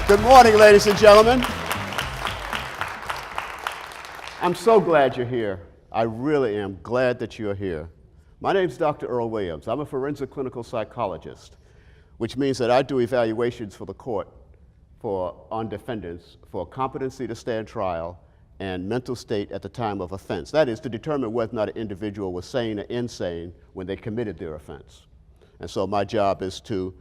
Good morning, ladies and gentlemen. I'm so glad you're here. I really am glad that you're here. My name's Dr. Earle Williams. I'm a forensic clinical psychologist, which means that I do evaluations for the court on defendants for competency to stand trial and mental state at the time of offense. That is, to determine whether or not an individual was sane or insane when they committed their offense. And so my job is to,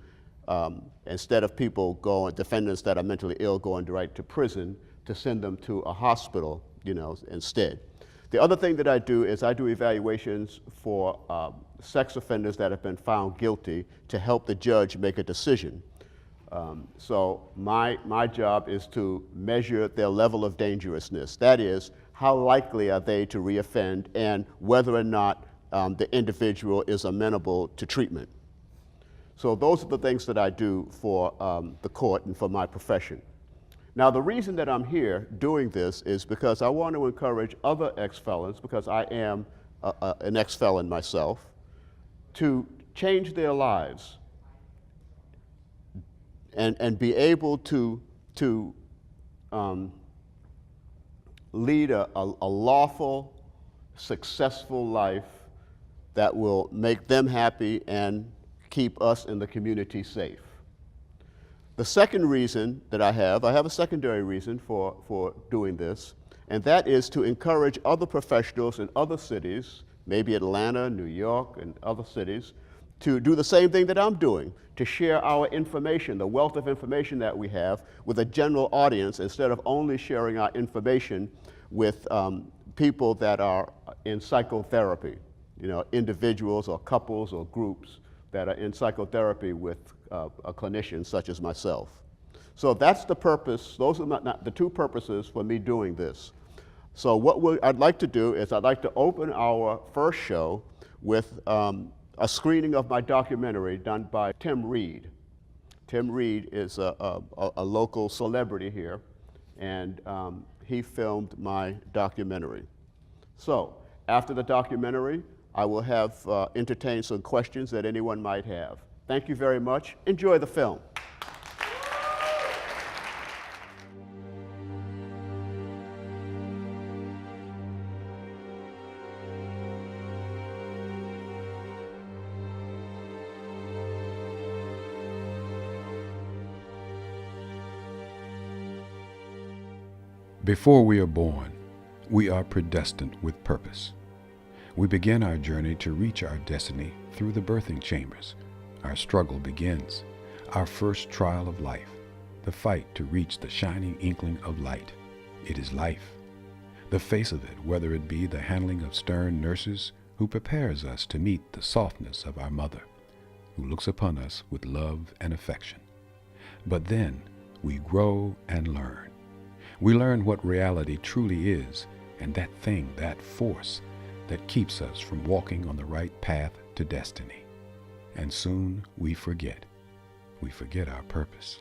instead of defendants that are mentally ill going right to prison, to send them to a hospital, instead. The other thing that I do is I do evaluations for sex offenders that have been found guilty to help the judge make a decision. So my job is to measure their level of dangerousness. That is, how likely are they to reoffend and whether or not the individual is amenable to treatment. So those are the things that I do for the court and for my profession. Now, the reason that I'm here doing this is because I want to encourage other ex-felons, because I am an ex-felon myself, to change their lives and be able to lead a lawful, successful life that will make them happy and keep us in the community safe. The second reason that I have a secondary reason for doing this, and that is to encourage other professionals in other cities, maybe Atlanta, New York, and other cities, to do the same thing that I'm doing, to share our information, the wealth of information that we have, with a general audience, instead of only sharing our information with people that are in psychotherapy, individuals or couples or groups that are in psychotherapy with a clinician such as myself. So that's the purpose. Those are not the two purposes for me doing this. So what I'd like to do is I'd like to open our first show with a screening of my documentary done by Tim Reed. Tim Reed is a local celebrity here, and he filmed my documentary. So after the documentary, I will have entertain some questions that anyone might have. Thank you very much. Enjoy the film. Before we are born, we are predestined with purpose. We begin our journey to reach our destiny through the birthing chambers. Our struggle begins, our first trial of life, the fight to reach the shining inkling of light. It is life. The face of it, whether it be the handling of stern nurses who prepares us to meet the softness of our mother, who looks upon us with love and affection. But then we grow and learn. We learn what reality truly is, and that thing, that force, that keeps us from walking on the right path to destiny. And soon we forget. We forget our purpose.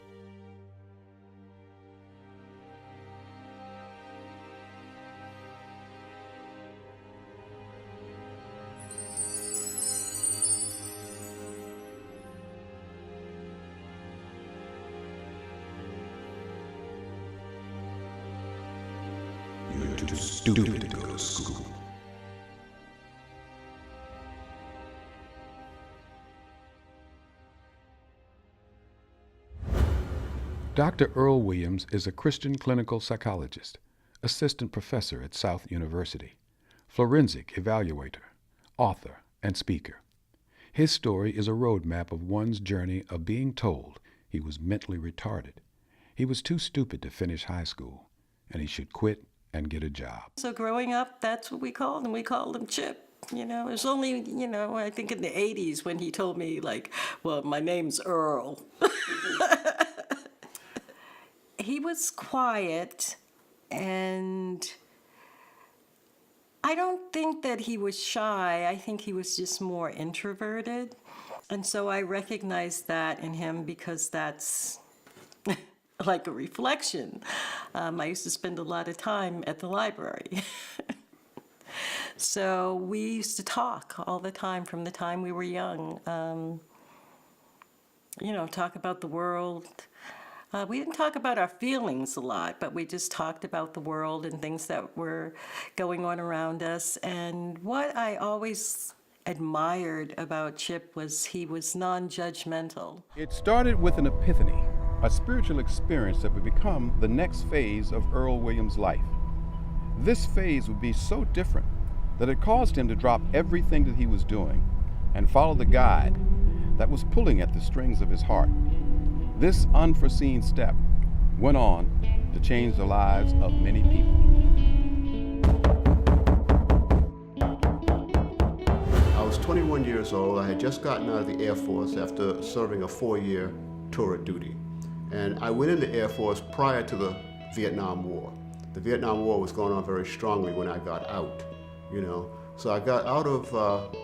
You're too stupid to go to school. Dr. Earle Williams is a Christian clinical psychologist, assistant professor at South University, forensic evaluator, author, and speaker. His story is a roadmap of one's journey of being told he was mentally retarded. He was too stupid to finish high school, and he should quit and get a job. So growing up, that's what we called him. We called him Chip. It was only, I think in the 80s when he told me, well, my name's Earl. He was quiet, and I don't think that he was shy. I think he was just more introverted. And so I recognized that in him because that's like a reflection. I used to spend a lot of time at the library. So we used to talk all the time from the time we were young. Talk about the world. We didn't talk about our feelings a lot, but we just talked about the world and things that were going on around us. And what I always admired about Chip was he was non-judgmental. It started with an epiphany, a spiritual experience that would become the next phase of Earle Williams' life. This phase would be so different that it caused him to drop everything that he was doing and follow the guide that was pulling at the strings of his heart. This unforeseen step went on to change the lives of many people. I was 21 years old. I had just gotten out of the Air Force after serving a 4-year tour of duty. And I went in the Air Force prior to the Vietnam War. The Vietnam War was going on very strongly when I got out, you know. So I got out of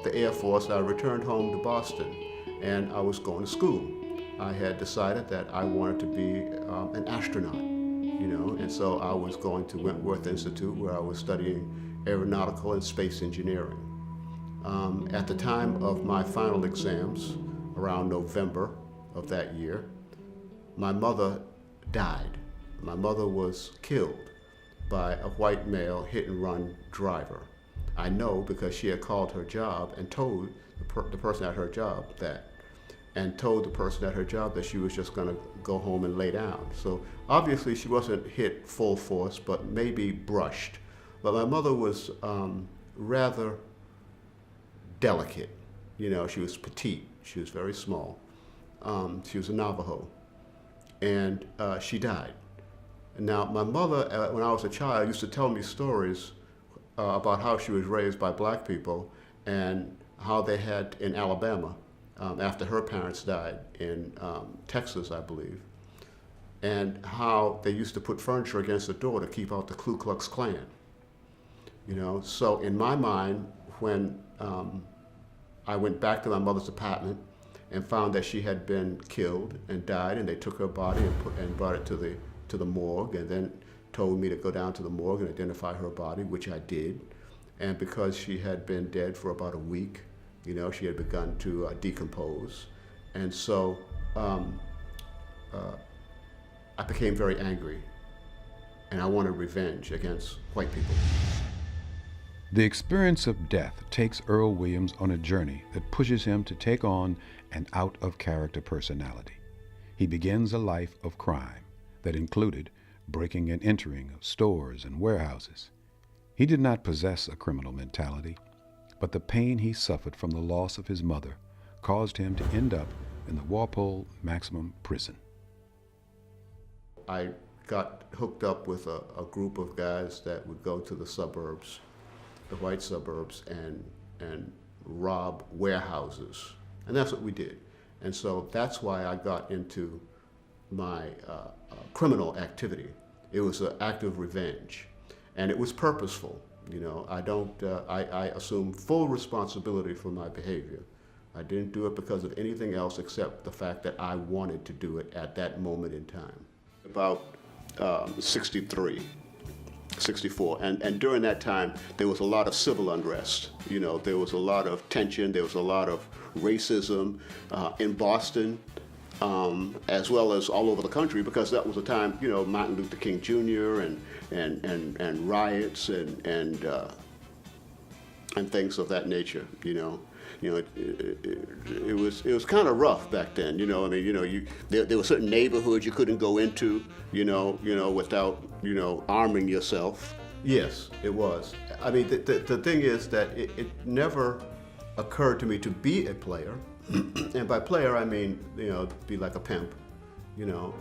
the Air Force, I returned home to Boston, and I was going to school. I had decided that I wanted to be an astronaut, you know, and so I was going to Wentworth Institute where I was studying aeronautical and space engineering. At the time of my final exams, around November of that year, my mother died. My mother was killed by a white male hit-and-run driver. I know because she had called her job and told the person at her job that, and told the person at her job that she was just going to go home and lay down. So obviously she wasn't hit full force, but maybe brushed. But my mother was rather delicate. You know, she was petite. She was very small. She was a Navajo. And she died. Now, my mother, when I was a child, used to tell me stories about how she was raised by black people and how they had in Alabama, after her parents died, in Texas, I believe, and how they used to put furniture against the door to keep out the Ku Klux Klan. You know, so in my mind, when I went back to my mother's apartment and found that she had been killed and died, and they took her body and brought it to the morgue, and then told me to go down to the morgue and identify her body, which I did. And because she had been dead for about a week, you know, she had begun to decompose. And so I became very angry, and I wanted revenge against white people. The experience of death takes Earle Williams on a journey that pushes him to take on an out-of-character personality. He begins a life of crime that included breaking and entering of stores and warehouses. He did not possess a criminal mentality, but the pain he suffered from the loss of his mother caused him to end up in the Walpole Maximum Prison. I got hooked up with a group of guys that would go to the suburbs, the white suburbs, and rob warehouses. And that's what we did. And so that's why I got into my criminal activity. It was an act of revenge, and it was purposeful. You know, I assume full responsibility for my behavior. I didn't do it because of anything else except the fact that I wanted to do it at that moment in time. About 63, 64, and during that time, there was a lot of civil unrest. You know, there was a lot of tension, there was a lot of racism in Boston, as well as all over the country, because that was a time, you know, Martin Luther King Jr. and riots and things of that nature. It was kind of rough back then. You know, I mean, you know, there were certain neighborhoods you couldn't go into, you know, without, you know, arming yourself. Yes, it was. I mean, the thing is that it never occurred to me to be a player. And by player, I mean, you know, be like a pimp, you know,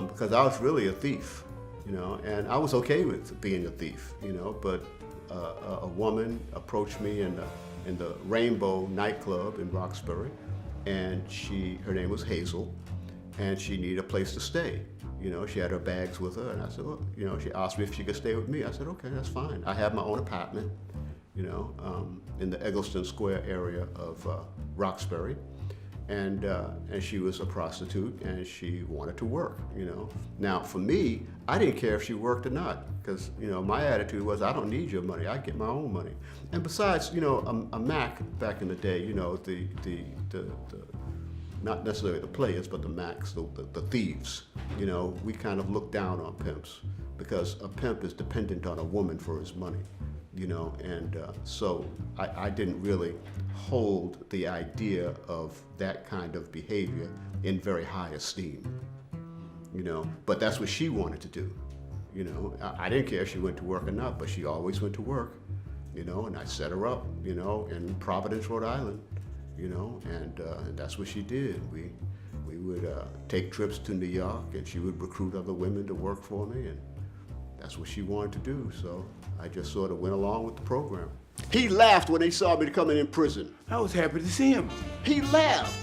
because I was really a thief, you know, and I was okay with being a thief, you know, but a woman approached me in the Rainbow nightclub in Roxbury, and her name was Hazel, and she needed a place to stay. You know, she had her bags with her, and I said, well, you know, she asked me if she could stay with me. I said, okay, that's fine. I have my own apartment, you know, in the Eggleston Square area of Roxbury. And she was a prostitute, and she wanted to work, you know. Now, for me, I didn't care if she worked or not, because, you know, my attitude was, I don't need your money, I get my own money. And besides, you know, a Mac back in the day, you know, the not necessarily the players, but the Macs, the thieves, You know, we kind of look down on pimps because a pimp is dependent on a woman for his money, you know, and so I didn't really hold the idea of that kind of behavior in very high esteem, you know, but that's what she wanted to do. You know, I didn't care if she went to work or not, but she always went to work, you know, and I set her up, you know, in Providence, Rhode Island, you know, and that's what she did. We would take trips to New York, and she would recruit other women to work for me, and that's what she wanted to do. So I just sort of went along with the program. He laughed when he saw me coming in prison. I was happy to see him. He laughed.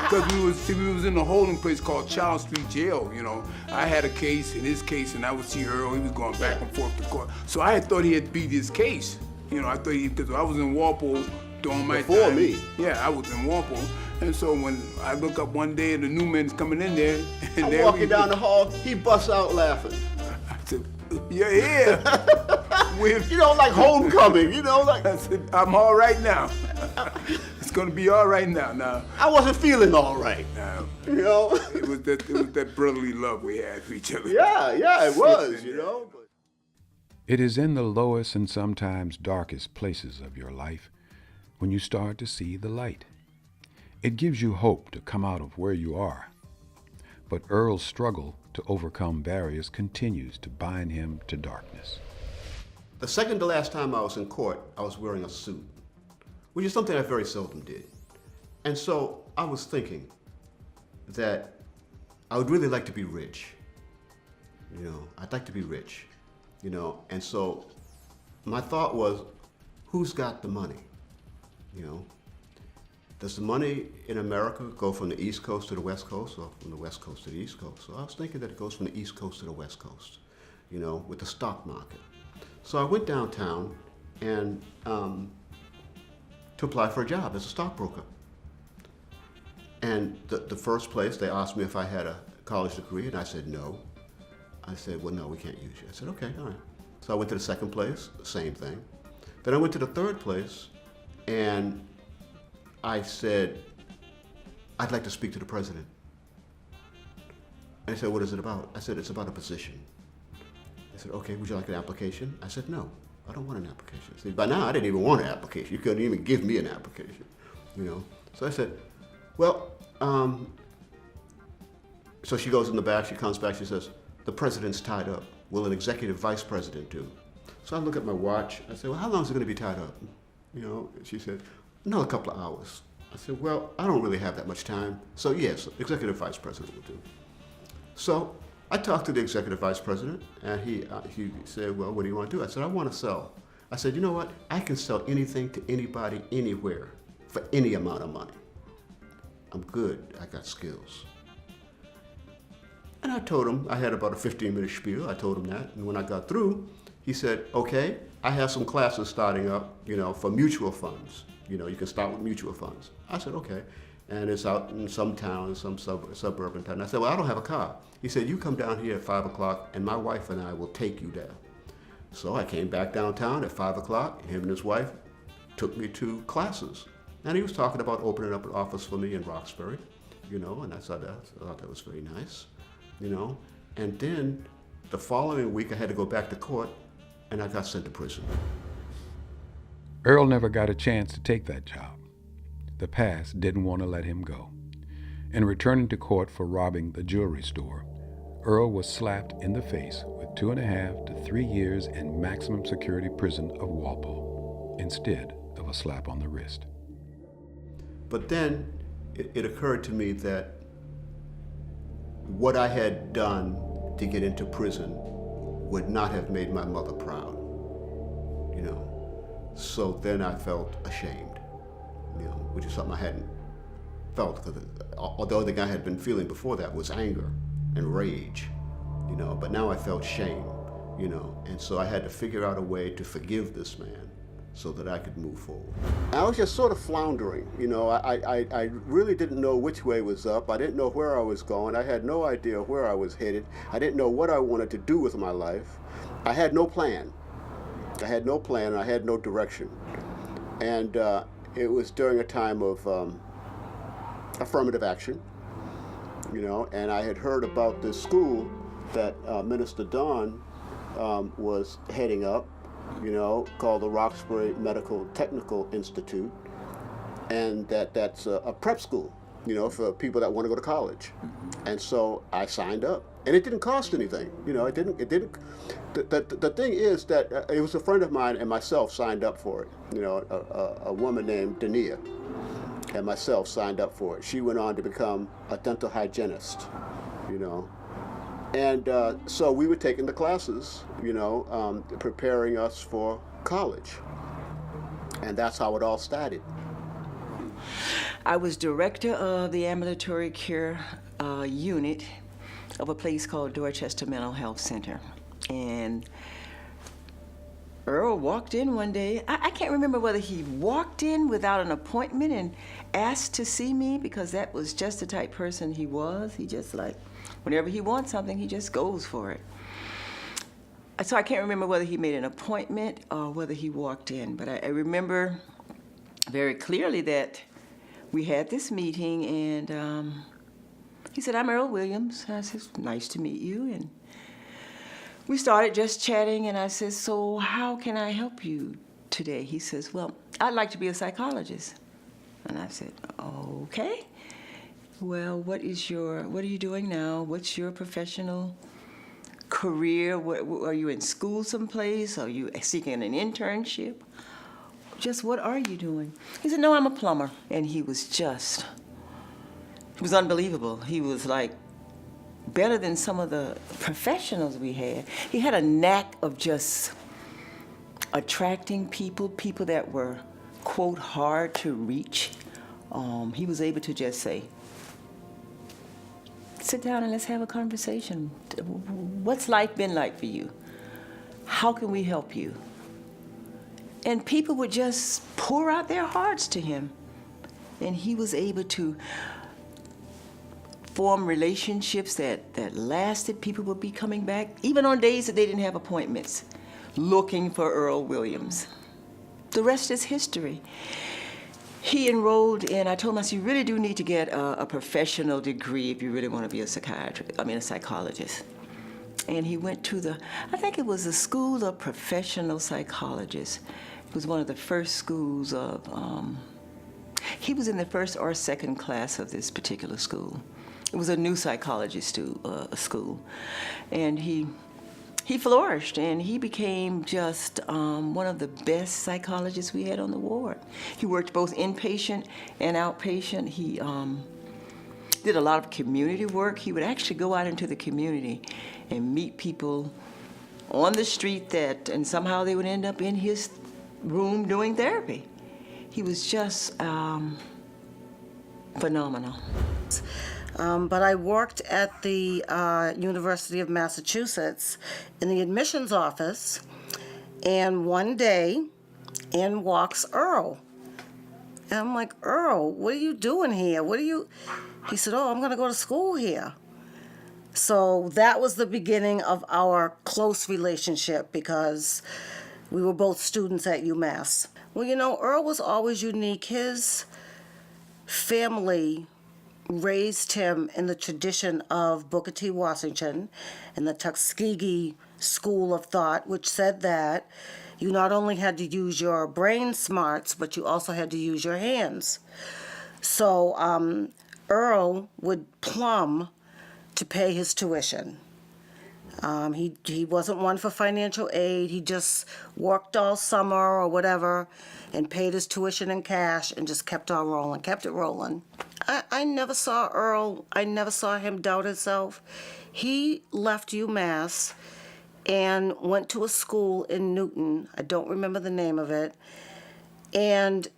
Because we was in a holding place called Charles Street Jail, you know. I had a case in his case, and I would see Earle. He was going back and forth to court. So I had thought he had beat his case. You know, I thought because I was in Walpole during my Before time. me. Yeah, I was in Walpole. And so when I look up one day and the new man's coming in there, and I'm there walking down the hall, he busts out laughing. I said, "You're here." You know, like homecoming, you know, like. I said, "I'm all right now. It's gonna be all right now." Now I wasn't feeling all right, you know. it was that brotherly love we had for each other. Yeah, it was, you know. It is in the lowest and sometimes darkest places of your life when you start to see the light. It gives you hope to come out of where you are. But Earle's struggle to overcome barriers continues to bind him to darkness. The second to last time I was in court, I was wearing a suit, which is something I very seldom did. And so I was thinking that I would really like to be rich. You know, I'd like to be rich, you know. And so my thought was, who's got the money, you know? Does the money in America go from the East Coast to the West Coast, or from the West Coast to the East Coast? So I was thinking that it goes from the East Coast to the West Coast, you know, with the stock market. So I went downtown and to apply for a job as a stockbroker. And the first place, they asked me if I had a college degree, and I said no. I said, well, no, we can't use you. I said, okay, all right. So I went to the second place, same thing. Then I went to the third place, and I said, I'd like to speak to the president. And he said, what is it about? I said, it's about a position. They said, okay, would you like an application? I said, no, I don't want an application. See, by now, I didn't even want an application. You couldn't even give me an application, you know? So I said, well, so she goes in the back, she comes back, she says, the president's tied up. Will an executive vice president do? So I look at my watch, I said, well, how long is it gonna be tied up? You know, she said, another couple of hours. I said, well, I don't really have that much time. So yes, executive vice president will do. So I talked to the executive vice president, and he said, well, what do you want to do? I said, I want to sell. I said, you know what? I can sell anything to anybody, anywhere, for any amount of money. I'm good. I got skills. And I told him, I had about a 15-minute spiel. I told him that. And when I got through, he said, okay, I have some classes starting up, you know, for mutual funds. You know, you can start with mutual funds. I said, okay. And it's out in some town, some suburban town. I said, well, I don't have a car. He said, you come down here at 5 o'clock, and my wife and I will take you there. So I came back downtown at 5 o'clock. Him and his wife took me to classes. And he was talking about opening up an office for me in Roxbury, you know, and I thought that was very nice, you know. And then the following week, I had to go back to court, and I got sent to prison. Earle never got a chance to take that job. The past didn't want to let him go. In returning to court for robbing the jewelry store, Earle was slapped in the face with 2.5 to 3 years in maximum security prison of Walpole, instead of a slap on the wrist. But then it occurred to me that what I had done to get into prison would not have made my mother proud, you know. So then I felt ashamed, you know, which is something I hadn't felt, because the other thing I had been feeling before that was anger and rage, you know, but now I felt shame, you know, and so I had to figure out a way to forgive this man so that I could move forward. I was just sort of floundering, you know. I really didn't know which way was up. I didn't know where I was going. I had no idea where I was headed. I didn't know what I wanted to do with my life. I had no plan. I had no plan, I had no direction. And it was during a time of affirmative action. and I had heard about this school that Minister Don was heading up, called the Roxbury Medical Technical Institute, and that's a prep school, for people that want to go to college. And so I signed up, and it didn't cost anything. It didn't. The thing is that it was a friend of mine and myself signed up for it. A woman named Dania and myself signed up for it. She went on to become a dental hygienist, And so we were taking the classes, preparing us for college. And that's how it all started. I was director of the ambulatory care unit of a place called Dorchester Mental Health Center. And Earle walked in one day. I can't remember whether he walked in without an appointment and asked to see me, because that was just the type person he was. He just whenever he wants something, he just goes for it. So I can't remember whether he made an appointment or whether he walked in, but I remember very clearly that we had this meeting, and he said, "I'm Earle Williams." And I said, "Nice to meet you." And we started just chatting, and I said, "So how can I help you today?" He says, "Well, I'd like to be a psychologist." And I said, "Okay. Well, what are you doing now? What's your professional career? Are you in school someplace? Are you seeking an internship? Just what are you doing?" He said, "No, I'm a plumber." And he was unbelievable. He was better than some of the professionals we had. He had a knack of just attracting people that were, quote, hard to reach. He was able to just say, "Sit down and let's have a conversation. What's life been like for you? How can we help you?" And people would just pour out their hearts to him. And he was able to form relationships that lasted. People would be coming back, even on days that they didn't have appointments, looking for Earle Williams. The rest is history. He enrolled in, I told him, I said, "You really do need to get a professional degree if you really want to be a psychologist." And he went to I think it was the School of Professional Psychologists. It was one of the first schools of, he was in the first or second class of this particular school. It was a new psychology school. And he flourished, and he became just one of the best psychologists we had on the ward. He worked both inpatient and outpatient. He did a lot of community work. He would actually go out into the community and meet people on the street and somehow they would end up in his room doing therapy. He was just phenomenal. But I worked at the University of Massachusetts in the admissions office, and one day, in walks Earle. And I'm like, "Earle, what are you doing here? He said, "Oh, I'm going to go to school here." So that was the beginning of our close relationship, because we were both students at UMass. Well, Earle was always unique. His family raised him in the tradition of Booker T. Washington and the Tuskegee school of thought, which said that you not only had to use your brain smarts, but you also had to use your hands. So Earle would plumb to pay his tuition. He wasn't one for financial aid. He just worked all summer or whatever and paid his tuition in cash and just kept it rolling. I never saw Earle, I never saw him doubt himself. He left UMass and went to a school in Newton. I don't remember the name of it. And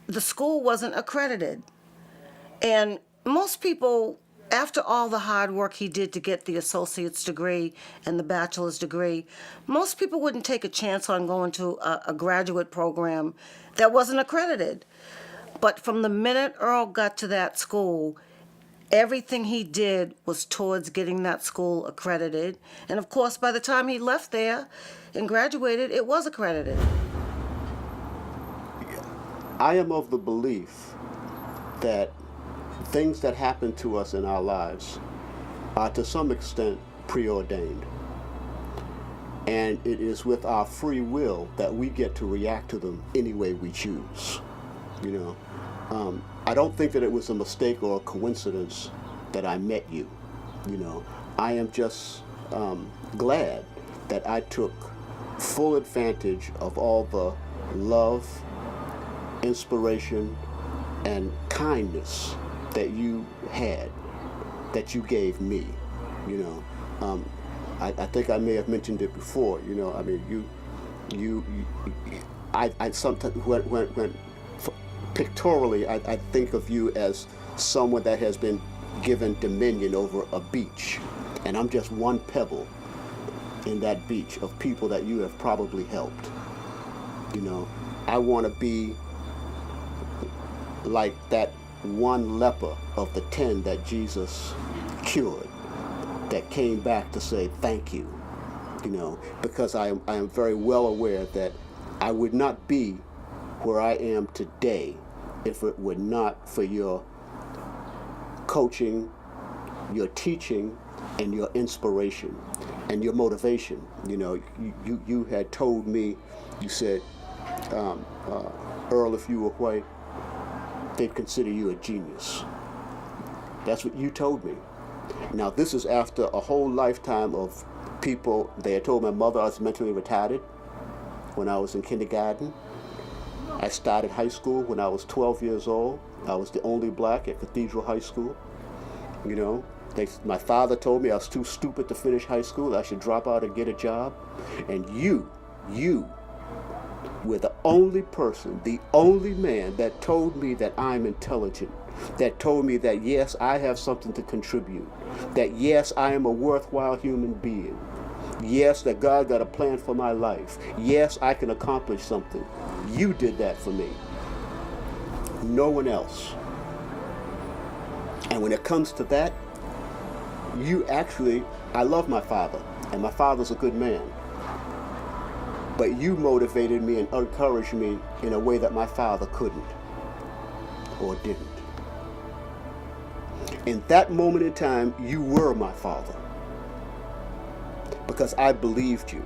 the school wasn't accredited. And most people, after all the hard work he did to get the associate's degree and the bachelor's degree, most people wouldn't take a chance on going to a graduate program that wasn't accredited. But from the minute Earle got to that school, everything he did was towards getting that school accredited. And of course, by the time he left there and graduated, it was accredited. I am of the belief that things that happen to us in our lives are to some extent preordained. And it is with our free will that we get to react to them any way we choose. You know, I don't think that it was a mistake or a coincidence that I met you. You know, I am just glad that I took full advantage of all the love, inspiration, and kindness that you had, that you gave me. You know, I think I may have mentioned it before. You know, I mean, I sometimes when pictorially, I think of you as someone that has been given dominion over a beach, and I'm just one pebble in that beach of people that you have probably helped. You know, I want to be like that one leper of the 10 that Jesus cured, that came back to say thank you. You know, because I am very well aware that I would not be where I am today if it were not for your coaching, your teaching, and your inspiration and your motivation. You know, you had told me, you said, Earle, if you were white, they'd consider you a genius. That's what you told me. Now, this is after a whole lifetime of people. They had told my mother I was mentally retarded when I was in kindergarten. I started high school when I was 12 years old. I was the only black at Cathedral High School. You know, my father told me I was too stupid to finish high school. I should drop out and get a job. And you were the only person, the only man that told me that I'm intelligent, that told me that yes, I have something to contribute, that yes, I am a worthwhile human being. Yes, that God got a plan for my life. Yes, I can accomplish something. You did that for me. No one else. And when it comes to that, I love my father, and my father's a good man. But you motivated me and encouraged me in a way that my father couldn't or didn't. In that moment in time, you were my father, because I believed you.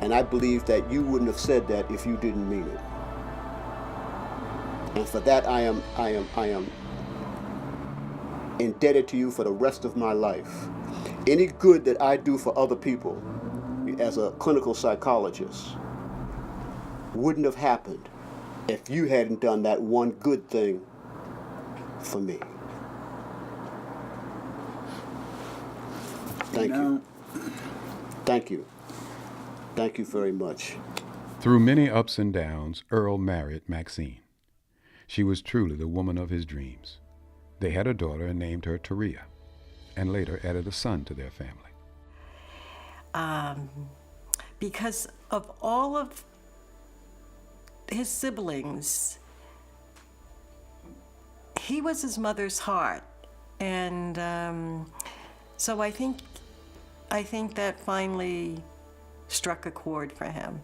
And I believe that you wouldn't have said that if you didn't mean it. And for that, I am indebted to you for the rest of my life. Any good that I do for other people as a clinical psychologist wouldn't have happened if you hadn't done that one good thing for me. Thank you. Thank you. Thank you very much. Through many ups and downs, Earle married Maxine. She was truly the woman of his dreams. They had a daughter and named her Taria, and later added a son to their family. Because of all of his siblings, he was his mother's heart. And so I think that finally struck a chord for him,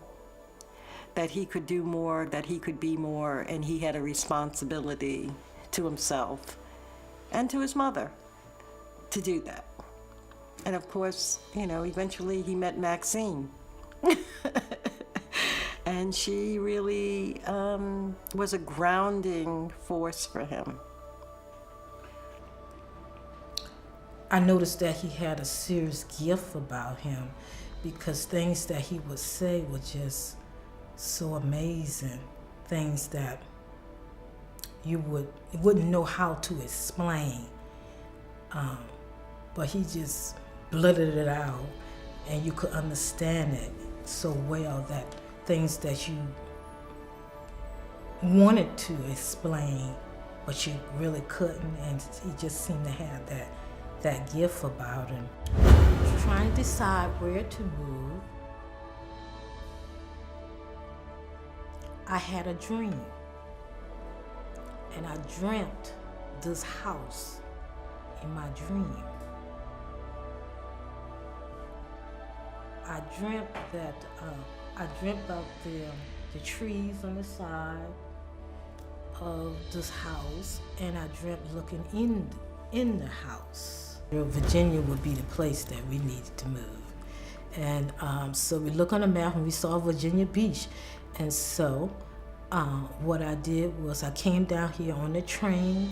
that he could do more, that he could be more, and he had a responsibility to himself and to his mother to do that. And of course, you know, eventually he met Maxine. And she really was a grounding force for him. I noticed that he had a serious gift about him, because things that he would say were just so amazing, things that you wouldn't know how to explain, but he just blurted it out, and you could understand it so well, that things that you wanted to explain but you really couldn't, and he just seemed to have that gift about him. Trying to decide where to move, I had a dream, and I dreamt this house in my dream. I dreamt of the trees on the side, of this house, and I dreamt looking in the house. Virginia would be the place that we needed to move. And so we looked on the map and we saw Virginia Beach. And so what I did was I came down here on the train,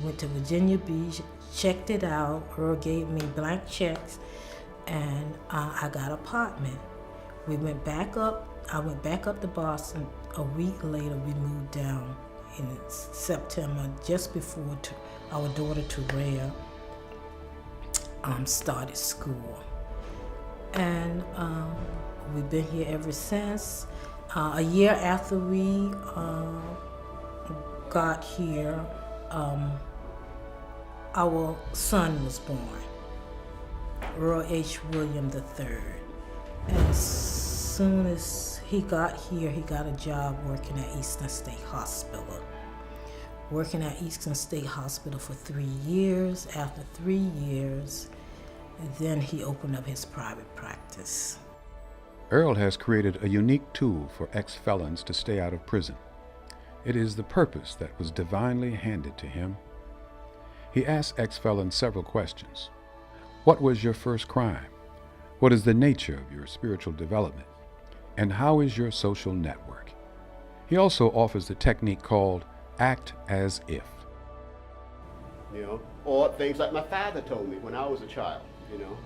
went to Virginia Beach, checked it out. Earle gave me blank checks, and I got an apartment. We went back up. I went back up to Boston. A week later, we moved down in September, just before our daughter Turea started school. And we've been here ever since. A year after we got here, our son was born, Earle H. William III. And as soon as he got here, he got a job working at Eastern State Hospital. Working at Eastern State Hospital for 3 years. After 3 years, then he opened up his private practice. Earle has created a unique tool for ex-felons to stay out of prison. It is the purpose that was divinely handed to him. He asked ex-felons several questions. What was your first crime? What is the nature of your spiritual development? And how is your social network? He also offers the technique called act as if. You know, or things like my father told me when I was a child, you know.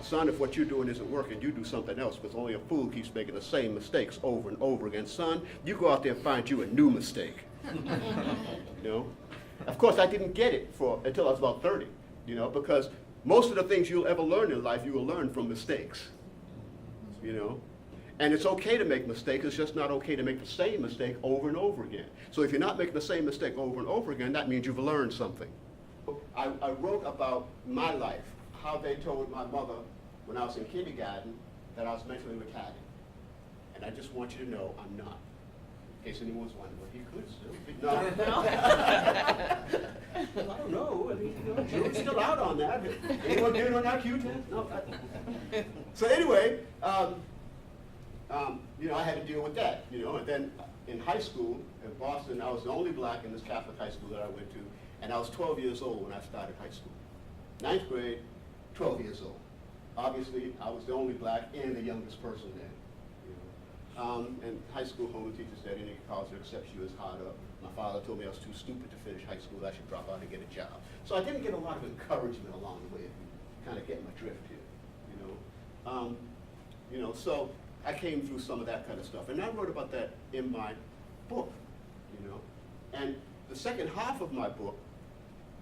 Son, if what you're doing isn't working, you do something else, because only a fool keeps making the same mistakes over and over again. Son, you go out there and find you a new mistake. You know? Of course, I didn't get it until I was about 30, you know, because most of the things you'll ever learn in life, you will learn from mistakes, you know. And it's okay to make mistakes, it's just not okay to make the same mistake over and over again. So if you're not making the same mistake over and over again, that means you've learned something. I wrote about my life, how they told my mother when I was in kindergarten that I was mentally retarded. And I just want you to know I'm not. In case anyone's wondering, well, he could still be. No. Well, I don't know. I mean, you know, jury's still out on that. Anyone doing on that Q test? No. So anyway, you know, I had to deal with that, you know. And then in high school in Boston, I was the only black in this Catholic high school that I went to, and I was 12 years old when I started high school. 9th grade, 12 years old. Obviously, I was the only black and the youngest person there. You know? And high school home teacher said any college that accepts you is hard up. My father told me I was too stupid to finish high school, I should drop out and get a job. So I didn't get a lot of encouragement along the way, if you kind of get my drift here. You know, so I came through some of that kind of stuff. And I wrote about that in my book, you know. And the second half of my book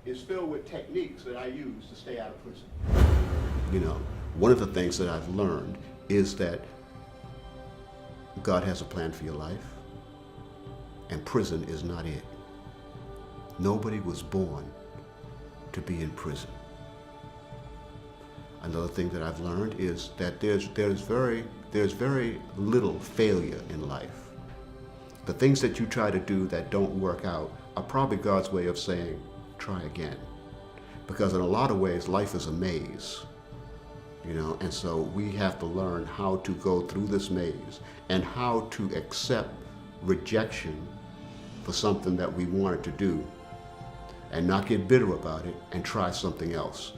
is filled with techniques that I use to stay out of prison. You know, one of the things that I've learned is that God has a plan for your life, and prison is not it. Nobody was born to be in prison. Another thing that I've learned is that there's very little failure in life. The things that you try to do that don't work out are probably God's way of saying, try again. Because in a lot of ways, life is a maze, you know, and so we have to learn how to go through this maze and how to accept rejection for something that we wanted to do and not get bitter about it and try something else.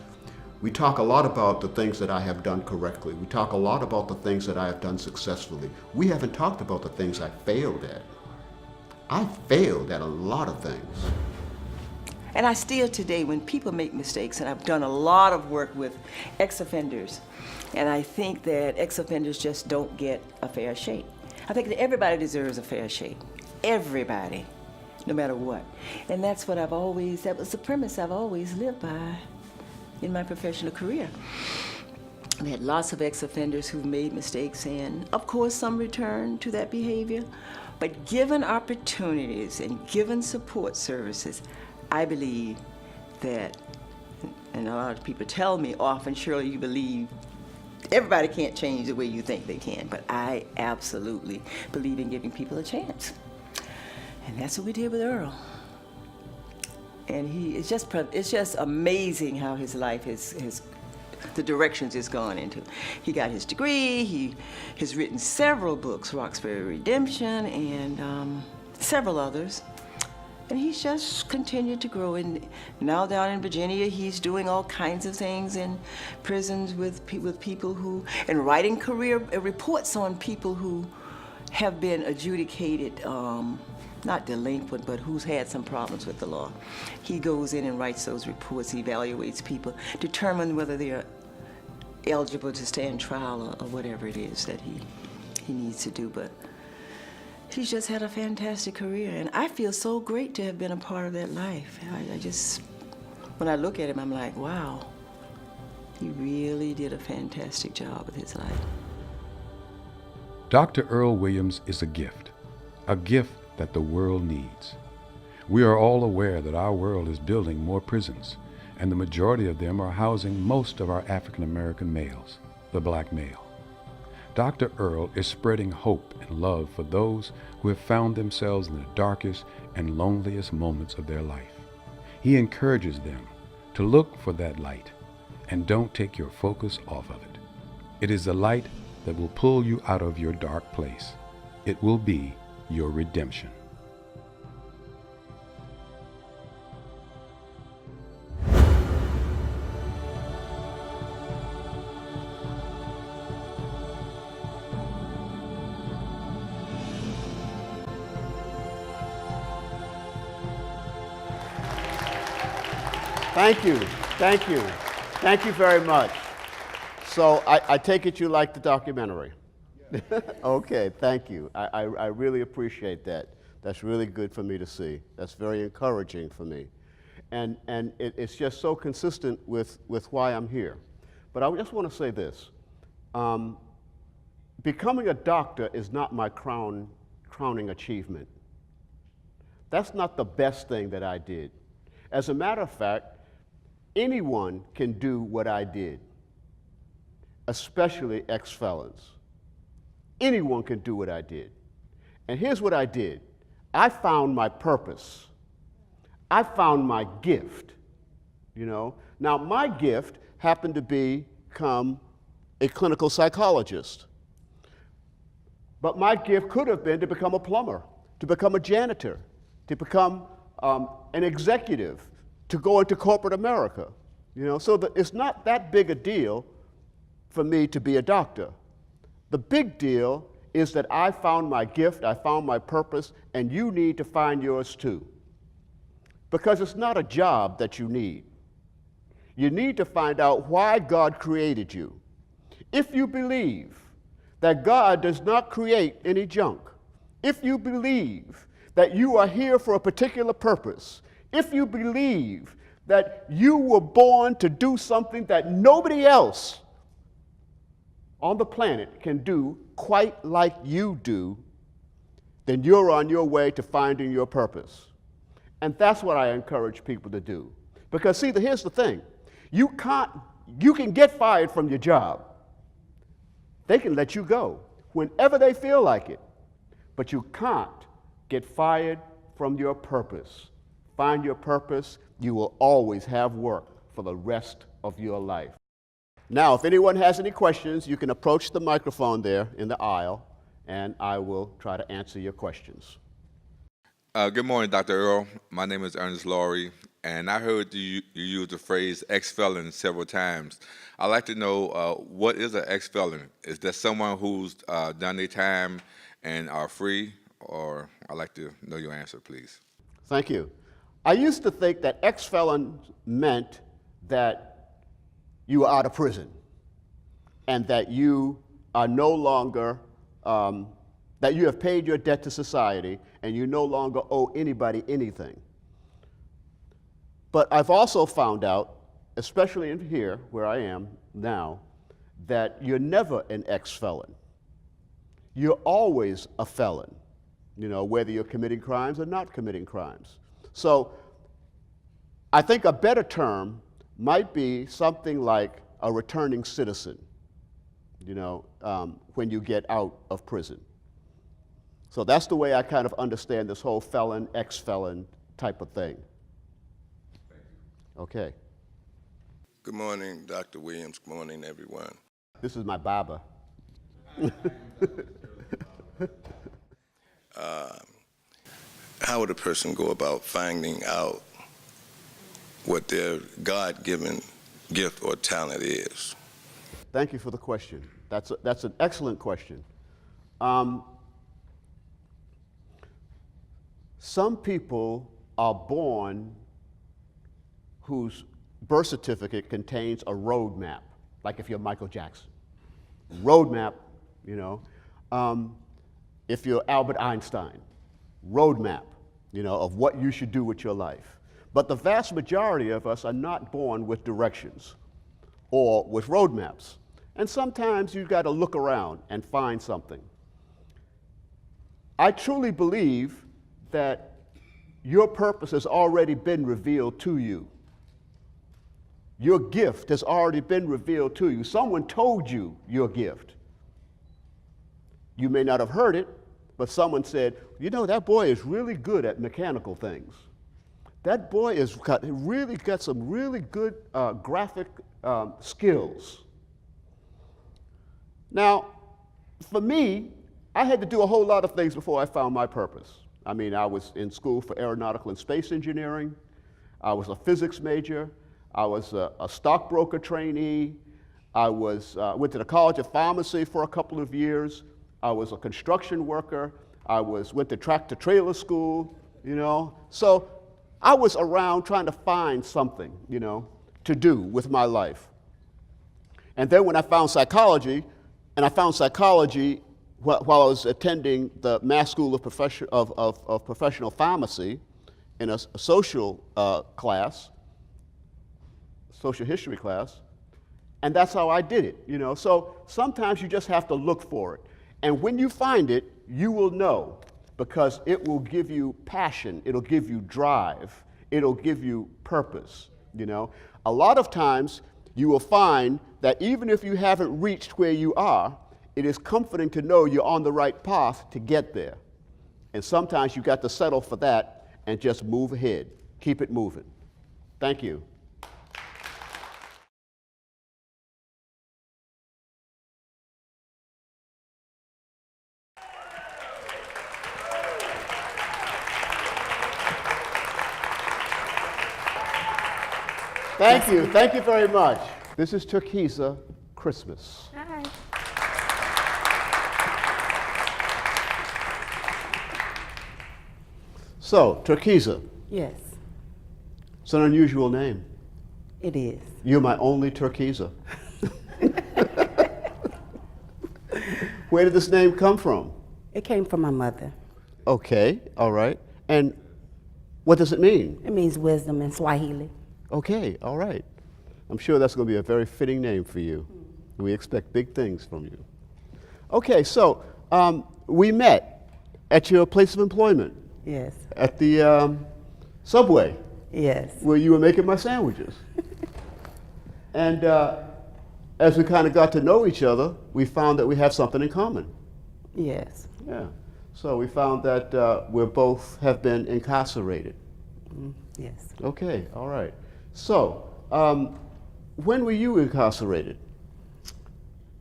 We talk a lot about the things that I have done correctly. We talk a lot about the things that I have done successfully. We haven't talked about the things I failed at. I failed at a lot of things. And I still today, when people make mistakes, and I've done a lot of work with ex-offenders, and I think that ex-offenders just don't get a fair shake. I think that everybody deserves a fair shake. Everybody, no matter what. And that's what that was the premise I've always lived by in my professional career. We had lots of ex-offenders who've made mistakes, and of course some return to that behavior. But given opportunities and given support services, I believe that, and a lot of people tell me often, Shirley, you believe everybody can't change the way you think they can, but I absolutely believe in giving people a chance. And that's what we did with Earle. And it's just amazing how his life the directions it's gone into. He got his degree, he has written several books, Roxbury Redemption, and several others. And he's just continued to grow. And now down in Virginia, he's doing all kinds of things in prisons with people who, and writing career reports on people who have been adjudicated, not delinquent, but who's had some problems with the law. He goes in and writes those reports, evaluates people, determines whether they're eligible to stand trial or whatever it is that he needs to do. But he's just had a fantastic career, and I feel so great to have been a part of that life. I just, when I look at him, I'm like, wow, he really did a fantastic job with his life. Dr. Earle Williams is a gift that the world needs. We are all aware that our world is building more prisons, and the majority of them are housing most of our African American males, the black male. Dr. Earle is spreading hope and love for those who have found themselves in the darkest and loneliest moments of their life. He encourages them to look for that light and don't take your focus off of it. It is the light that will pull you out of your dark place. It will be your redemption. Thank you, thank you, thank you very much. So I take it you like the documentary? Okay, thank you. I really appreciate that. That's really good for me to see. That's very encouraging for me. And it's just so consistent with why I'm here. But I just want to say this. Becoming a doctor is not my crowning achievement. That's not the best thing that I did. As a matter of fact, anyone can do what I did, especially ex-felons. Anyone can do what I did. And here's what I did. I found my purpose. I found my gift, you know. Now, my gift happened to become a clinical psychologist. But my gift could have been to become a plumber, to become a janitor, to become an executive, to go into corporate America, you know. So it's not that big a deal for me to be a doctor. The big deal is that I found my gift, I found my purpose, and you need to find yours too. Because it's not a job that you need. You need to find out why God created you. If you believe that God does not create any junk, if you believe that you are here for a particular purpose, if you believe that you were born to do something that nobody else on the planet can do quite like you do, then you're on your way to finding your purpose. And that's what I encourage people to do. Because see, here's the thing. You can get fired from your job. They can let you go whenever they feel like it. But you can't get fired from your purpose. Find your purpose, you will always have work for the rest of your life. Now, if anyone has any questions, you can approach the microphone there in the aisle, and I will try to answer your questions. Good morning, Dr. Earle. My name is Ernest Laurie, and I heard you use the phrase ex-felon several times. I'd like to know what is an ex-felon? Is that someone who's done their time and are free? Or I'd like to know your answer, please. Thank you. I used to think that ex-felon meant that you are out of prison and that you are no longer, that you have paid your debt to society and you no longer owe anybody anything. But I've also found out, especially in here where I am now, that you're never an ex-felon. You're always a felon, you know, whether you're committing crimes or not committing crimes. So I think a better term might be something like a returning citizen, you know, when you get out of prison. So that's the way I kind of understand this whole felon, ex-felon type of thing. Okay. Good morning, Dr. Williams. Good morning, everyone. This is my barber. how would a person go about finding out what their God-given gift or talent is? Thank you for the question. That's an excellent question. Some people are born whose birth certificate contains a road map, like if you're Michael Jackson. Road map, you know. If you're Albert Einstein, road map, you know, of what you should do with your life. But the vast majority of us are not born with directions or with road maps. And sometimes you've got to look around and find something. I truly believe that your purpose has already been revealed to you. Your gift has already been revealed to you. Someone told you your gift. You may not have heard it, but someone said, you know, that boy is really good at mechanical things. That boy has really got some really good graphic skills. Now, for me, I had to do a whole lot of things before I found my purpose. I mean, I was in school for aeronautical and space engineering. I was a physics major. I was a stockbroker trainee. I went to the College of Pharmacy for a couple of years. I was a construction worker. Went to tractor trailer school, you know. So I was around trying to find something, you know, to do with my life. And then when I found psychology, and I found psychology while I was attending the Mass School of Professional Pharmacy in a social class, social history class, and that's how I did it, you know. So sometimes you just have to look for it. And when you find it, you will know, because it will give you passion, it'll give you drive, it'll give you purpose, you know. A lot of times you will find that even if you haven't reached where you are, it is comforting to know you're on the right path to get there. And sometimes you got to settle for that and just move ahead, keep it moving. Thank you. Thank you very much. This is Turquesa Christmas. Hi. So, Turquesa, Yes, it's an unusual name. it is. You're my only Turquesa. Where did this name come from? It came from my mother. Okay, all right. And what does it mean? It means wisdom in Swahili. Okay, all right. I'm sure that's going to be a very fitting name for you. We expect big things from you. Okay, so we met at your place of employment. Yes. At the Subway, Yes. where you were making my sandwiches. And as we kind of got to know each other, we found that we have something in common. Yes. Yeah. So we found that we both have been incarcerated. Yes. Okay, all right. So, when were you incarcerated?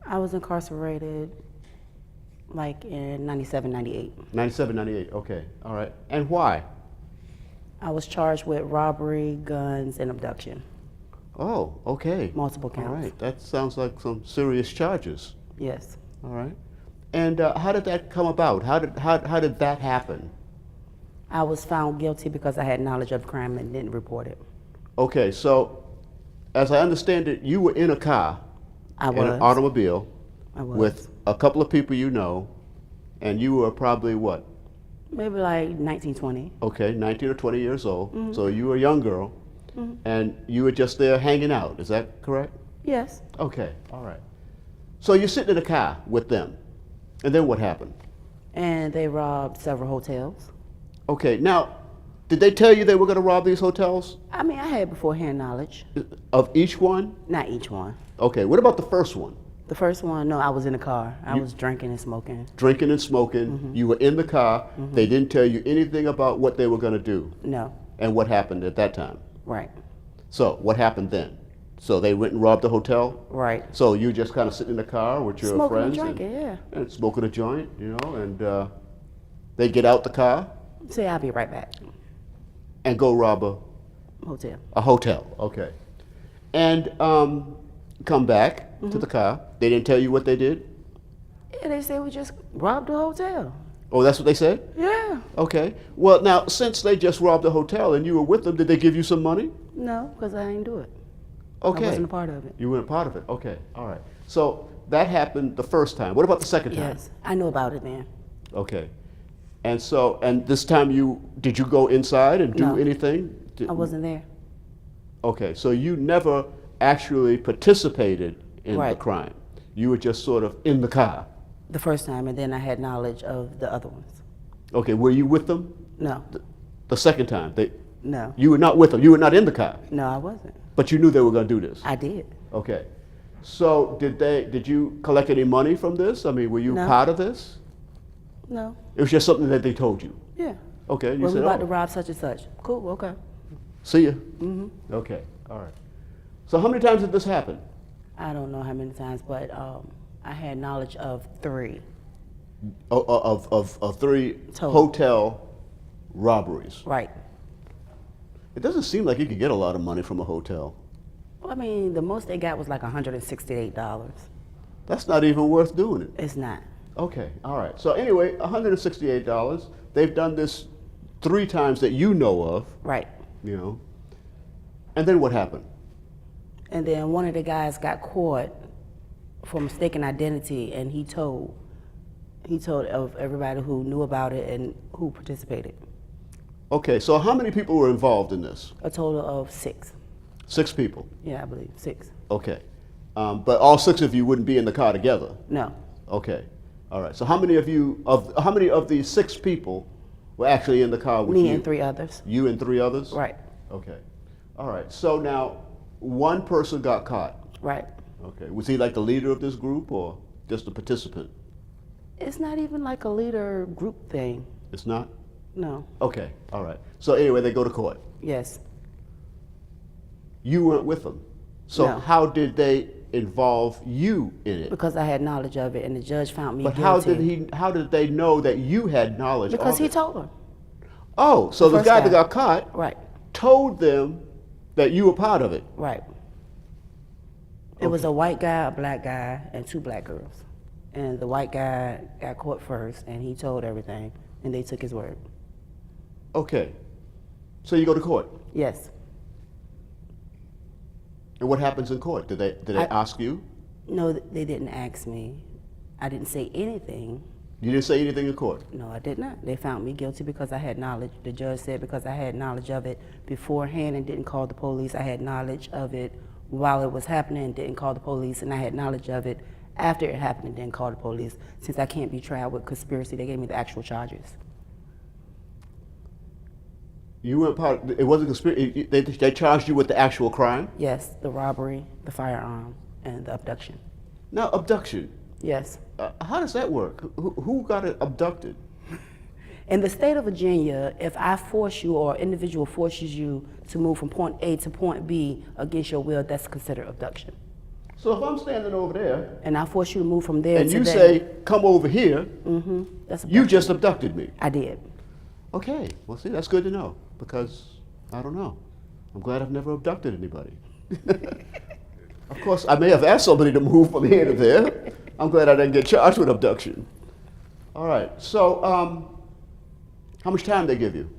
I was incarcerated like in 97, 98. 97, 98, okay, all right. And why? I was charged with robbery, guns, and abduction. Oh, okay. Multiple All counts. right, that sounds like some serious charges. Yes. All right. And how did that come about? How did that happen? I was found guilty because I had knowledge of the crime and didn't report it. Okay, so as I understand it, you were in a car, I in was. an automobile, I was. with a couple of people you know, and you were probably what? Maybe like 19, 20. Okay, 19 or 20 years old. So you were a young girl, and you were just there hanging out. Is that correct? Yes. Okay, all right. So you're sitting in a car with them, and then what happened? And they robbed several hotels. Okay, now, did they tell you they were going to rob these hotels? I mean, I had beforehand knowledge. Of each one? Not each one. Okay, what about the first one? The first one, no, I was in the car. I was drinking and smoking. Drinking and smoking, you were in the car, they didn't tell you anything about what they were going to do, No. and what happened at that time. Right. So, what happened then? So they went and robbed the hotel? Right. So you just kind of sitting in the car with your Smoking and friends? drinking, yeah. And smoking a joint, you know, and they get out the car? Say I'll be right back. And go rob Hotel. a hotel. Okay. And come back to the car. They didn't tell you what they did? Yeah, they said we just robbed a hotel. Oh, that's what they said? Yeah. Okay. Well, now, since they just robbed the hotel and you were with them, did they give you some money? No, because I didn't do it. Okay. I wasn't a part of it. You weren't part of it. Okay. All right. So that happened the first time. What about the second time? Yes, I knew about it then. Okay. And so, and this time did you go inside and do No. anything? I wasn't there. Okay. So you never actually participated in the Right. crime. You were just sort of in the car. The first time, and then I had knowledge of the other ones. Okay. Were you with them No, the second time? no, You were not with them. You were not in the car. no, I wasn't. But you knew they were going to do this. I did. Okay. So did you collect any money from this? I mean, were you No. part of this? No. It was just something that they told you. Yeah. Okay. You Well, we said, about "Oh, to rob such and such. Cool. Okay. see you." Mm-hmm. Okay. All right. So how many times did this happen? I don't know how many times, but I had knowledge of 3. Of 3 Total. hotel robberies. Right. It doesn't seem like you could get a lot of money from a hotel. Well, I mean, the most they got was like $168. That's not even worth doing it. It's not. Okay. All right. So anyway, $168. They've done this 3 times that you know of. Right. You know. And then what happened? And then one of the guys got caught for mistaken identity, and he told of everybody who knew about it and who participated. Okay. So how many people were involved in this? A total of 6. 6 people. Yeah, I believe 6. Okay. But all 6 of you wouldn't be in the car together. No, Okay. All right. So how many of these 6 people were actually in the car with you? me and 3 others. You and 3 others? Right, Okay. All right. So now one person got caught. right. Okay. Was he like the leader of this group or just a participant? It's not even like a leader group thing. It's not? No. Okay. All right. So anyway, they go to court. Yes. You weren't with them. So No. how did they involve you in it? Because I had knowledge of it, and the judge found me But guilty. how did they know that you had knowledge Because of he it? told her. Oh, so The the first guy guy. that got caught Right, told them that you were part of it. right. It was a white guy, a black guy, and 2 black girls. And the white guy got caught first, and he told everything, and they took his word. Okay. So you go to court. Yes. And what happens in court? Did they ask you? No, they didn't ask me. I didn't say anything. You didn't say anything in court. No, I did not. They found me guilty because I had knowledge. The judge said because I had knowledge of it beforehand and didn't call the police. I had knowledge of it while it was happening and didn't call the police. And I had knowledge of it after it happened and didn't call the police. Since I can't be tried with conspiracy, they gave me the actual charges. You weren't part of, it wasn't conspiracy. They charged you with the actual crime? Yes, the robbery, the firearm, and the abduction. Now, abduction. Yes. How does that work? Who got abducted? In the state of Virginia, if I force you or an individual forces you to move from point A to point B against your will, that's considered abduction. So if I'm standing over there And I force you to move from there and to you there. say, come over here, That's you abduction. just abducted me. I did. Okay, well, see, that's good to know because I don't know. I'm glad I've never abducted anybody. Of course, I may have asked somebody to move from here to there. I'm glad I didn't get charged with abduction. All right, so how much time they give you?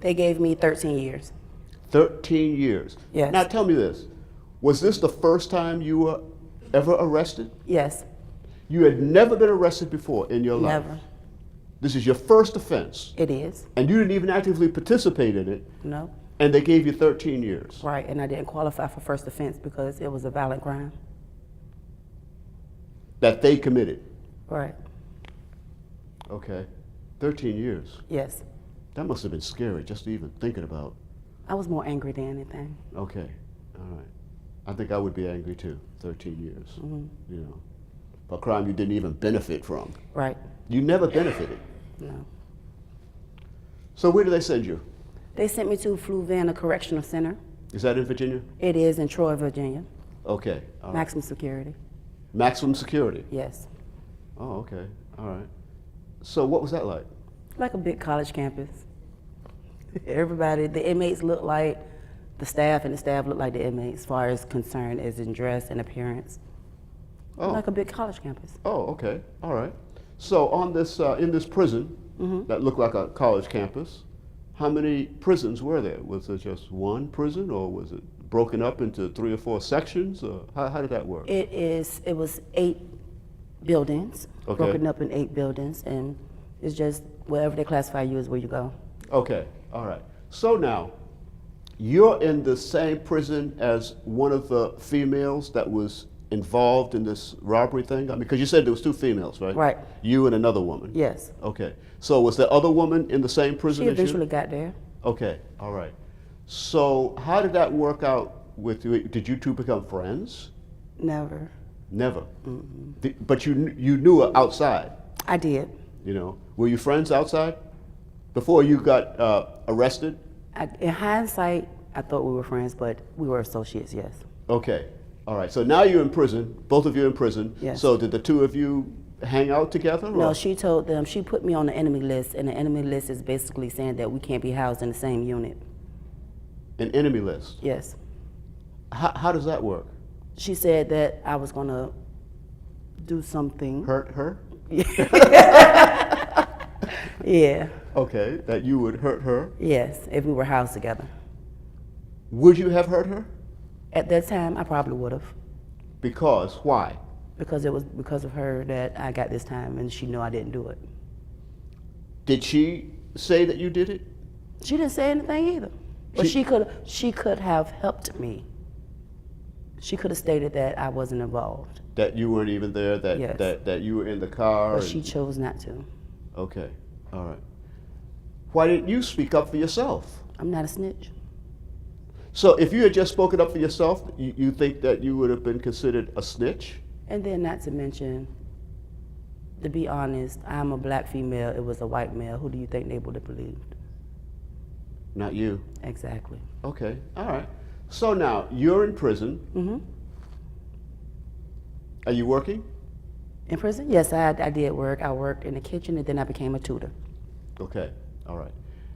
They gave me 13 years. 13 years. Yes. Now tell me this, was this the first time you were ever arrested? Yes. You had never been arrested before in your life? Never. This is your first offense, It is. and you didn't even actively participate in it, No. and they gave you 13 years. Right. And I didn't qualify for first offense because it was a violent crime. That they committed. Right. Okay. 13 years. Yes. That must have been scary just even thinking about. I was more angry than anything. Okay. All right. I think I would be angry too. 13 years. You know, for a crime you didn't even benefit from. Right. You never benefited. No. So where did they send you? They sent me to Fluvanna Correctional Center. Is that in Virginia? It is in Troy, Virginia. Okay. All right. Maximum security. Maximum security. Yes. Oh, okay. All right. So what was that like? Like a big college campus. Everybody, the inmates look like the staff, and the staff look like the inmates, as far as concerned as in dress and appearance. Oh. Like a big college campus. Oh, okay. All right. So on this, in this prison that looked like a college campus, how many prisons were there? Was it just one prison, or was it broken up into 3 or 4 sections? Or how did that work? It was 8 buildings, Okay. broken up in 8 buildings, and it's just wherever they classify you is where you go. Okay. All right. So now, you're in the same prison as one of the females that was involved in this robbery thing? I mean, because you said there was 2 females, right? Right. You and another woman? Yes. Okay. So was the other woman in the same prison She as you? eventually got there. Okay. All right. So how did that work out with you? Did you 2 become friends? Never. Never. But you knew her outside, I did. you know. Were you friends outside before you got arrested? In hindsight, I thought we were friends, but we were associates, yes. Okay. All right. So now you're in prison. Both of you in prison. Yes. So did the 2 of you hang out together? No, or- she told them, she put me on the enemy list, and the enemy list is basically saying that we can't be housed in the same unit. An enemy list. Yes. How does that work? She said that I was gonna do something. Hurt her? Yeah, Okay. That you would hurt her? yes, if we were housed together. Would you have hurt her? At that time, I probably would have, Because why? because it was because of her that I got this time, and she knew I didn't do it. Did she say that you did it? She didn't say anything either, but she could have helped me. She could have stated that I wasn't involved, That you weren't even there? That Yes. that you were in the car? but and- she chose not to. Okay. All right. Why didn't you speak up for yourself? I'm not a snitch. So if you had just spoken up for yourself, you think that you would have been considered a snitch? And then not to mention, to be honest, I'm a black female, it was a white male. Who do you think they would have believed? Not you. Exactly. Okay. All right. So now you're in prison. Mm-hmm. Are you working? In prison? Yes, I did work. I worked in the kitchen, and then I became a tutor. Okay. All right.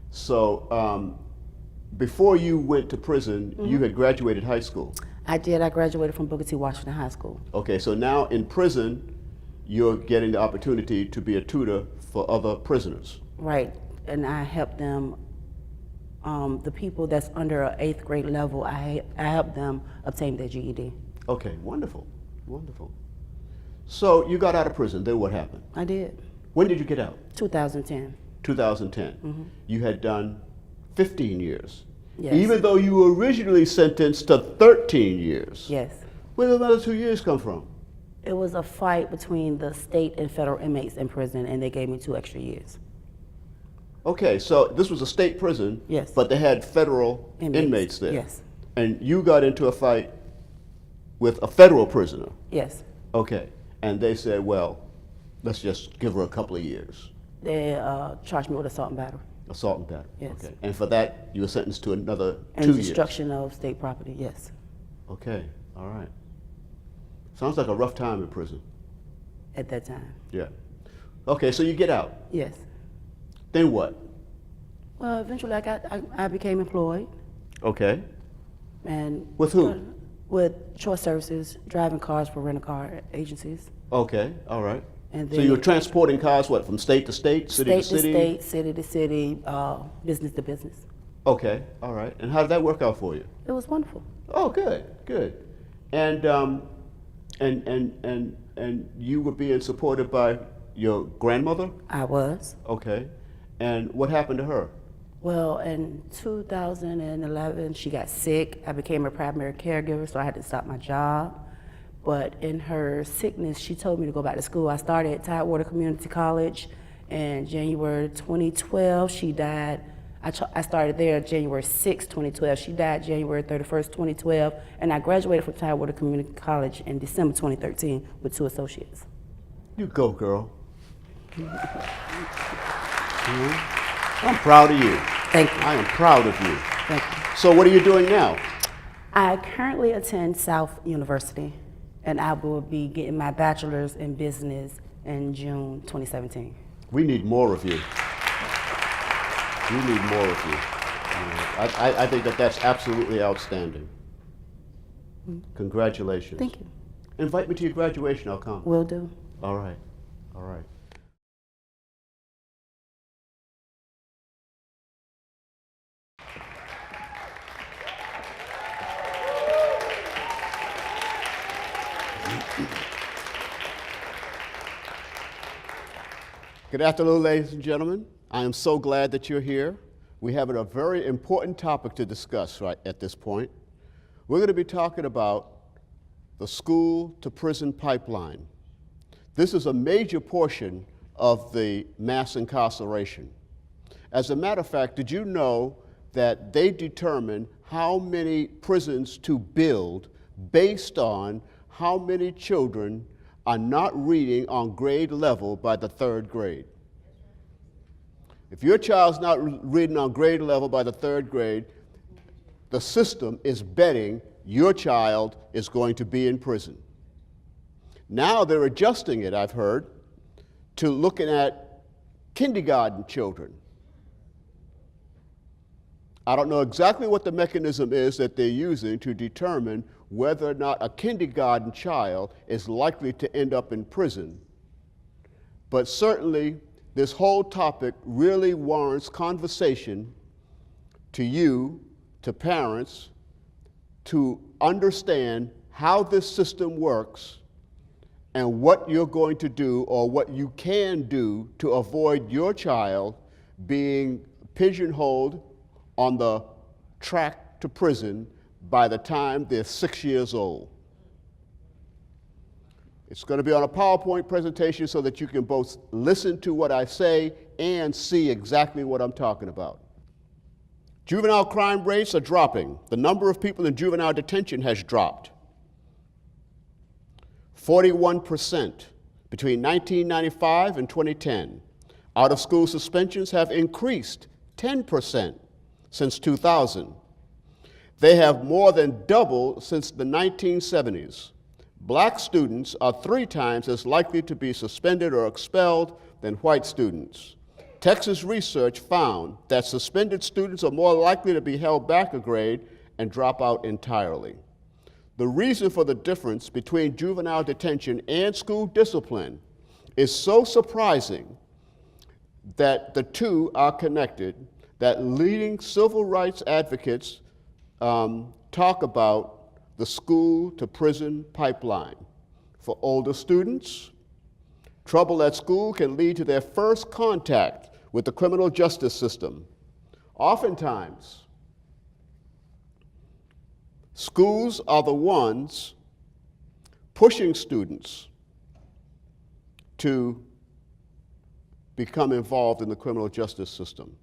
So before you went to prison, you had graduated high school. I did. I graduated from Booker T. Washington High School. Okay. So now in prison, you're getting the opportunity to be a tutor for other prisoners. Right. And I helped them, the people that's under an 8th grade level, I helped them obtain their GED. Okay. Wonderful. Wonderful. So you got out of prison. Then what happened? I did. When did you get out? 2010. 2010. You had done 15 years. Yes. Even though you were originally sentenced to 13 years. Yes. Where did another 2 years come from? It was a fight between the state and federal inmates in prison, and they gave me 2 extra years. Okay, so this was a state prison, Yes. but they had federal Inmates, inmates there. yes. And you got into a fight with a federal prisoner. Yes. Okay, and they said, well, let's just give her a couple of years. They charged me with assault and battery. Assault and battery. Yes. Okay, and for that, you were sentenced to another And 2 years. destruction of state property, yes. Okay, all right. Sounds like a rough time in prison. At that time. Yeah. Okay, so you get out. Yes. Then what? Well, eventually I became employed. Okay. And With who? With choice services, driving cars for rental car agencies. Okay, all right. And So then you were transporting cars, what, from state to state, city to state city? to state, city to city, business to business. Okay, all right. And how did that work out for you? It was wonderful. Oh, good, good. And you were being supported by your grandmother? I was. Okay. And what happened to her? Well, in 2011, she got sick. I became her primary caregiver, so I had to stop my job. But in her sickness, she told me to go back to school. I started at Tidewater Community College in January 2012. She died. I started there January 6, 2012. She died January 31st, 2012. And I graduated from Tidewater Community College in December 2013 with 2 associates. You go, girl. I'm proud of you. Thank you. I am proud of you. Thank you. So what are you doing now? I currently attend South University, and I will be getting my bachelor's in business in June 2017. We need more of you. We need more of you. I think that that's absolutely outstanding. Congratulations. Thank you. Invite me to your graduation, I'll come. Will do. All right, all right. Good afternoon, ladies and gentlemen. I am so glad that you're here. We have a very important topic to discuss right at this point. We're going to be talking about the school to prison pipeline. This is a major portion of the mass incarceration. As a matter of fact, did you know that they determine how many prisons to build based on how many children are not reading on grade level by the 3rd grade? If your child's not reading on grade level by the 3rd grade, the system is betting your child is going to be in prison. Now they're adjusting it, I've heard, to looking at kindergarten children. I don't know exactly what the mechanism is that they're using to determine whether or not a kindergarten child is likely to end up in prison. But certainly, this whole topic really warrants conversation to you, to parents, to understand how this system works and what you're going to do or what you can do to avoid your child being pigeonholed on the track to prison by the time they're 6 years old. It's going to be on a PowerPoint presentation so that you can both listen to what I say and see exactly what I'm talking about. Juvenile crime rates are dropping. The number of people in juvenile detention has dropped 41% between 1995 and 2010. Out-of-school suspensions have increased 10% since 2000. They have more than doubled since the 1970s. Black students are 3 times as likely to be suspended or expelled than white students. Texas research found that suspended students are more likely to be held back a grade and drop out entirely. The reason for the difference between juvenile detention and school discipline is so surprising that the two are connected that leading civil rights advocates talk about the school to prison pipeline. For older students, trouble at school can lead to their first contact with the criminal justice system. Oftentimes, schools are the ones pushing students to become involved in the criminal justice system.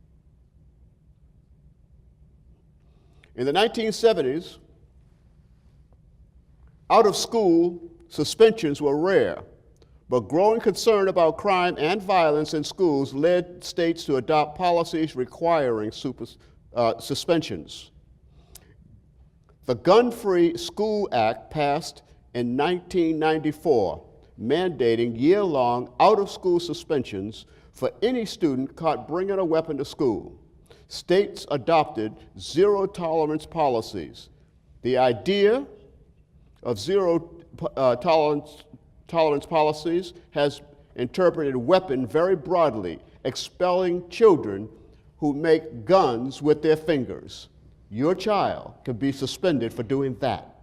In the 1970s, out-of-school suspensions were rare, but growing concern about crime and violence in schools led states to adopt policies requiring suspensions. The Gun-Free School Act passed in 1994, mandating year-long out-of-school suspensions for any student caught bringing a weapon to school. States adopted zero-tolerance policies. The idea of zero-tolerance policies has interpreted weapon very broadly, expelling children who make guns with their fingers. Your child could be suspended for doing that.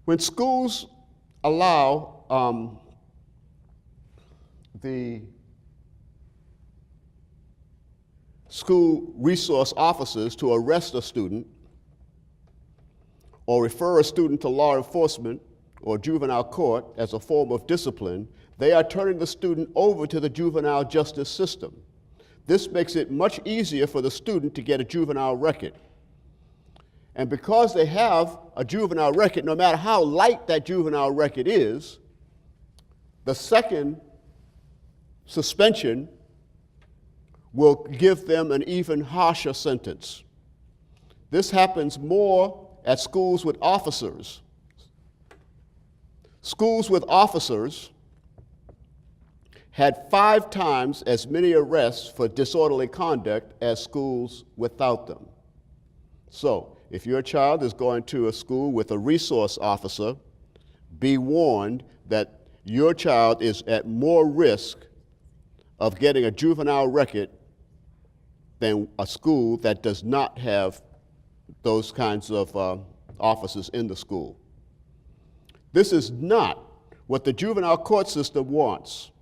When schools allow the school resource officers to arrest a student or refer a student to law enforcement or juvenile court as a form of discipline, they are turning the student over to the juvenile justice system. This makes it much easier for the student to get a juvenile record. And because they have a juvenile record, no matter how light that juvenile record is, the second suspension will give them an even harsher sentence. This happens more at schools with officers. Schools with officers had 5 times as many arrests for disorderly conduct as schools without them. So, if your child is going to a school with a resource officer, be warned that your child is at more risk of getting a juvenile record than a school that does not have those kinds of officers in the school. This is not what the juvenile court system wants.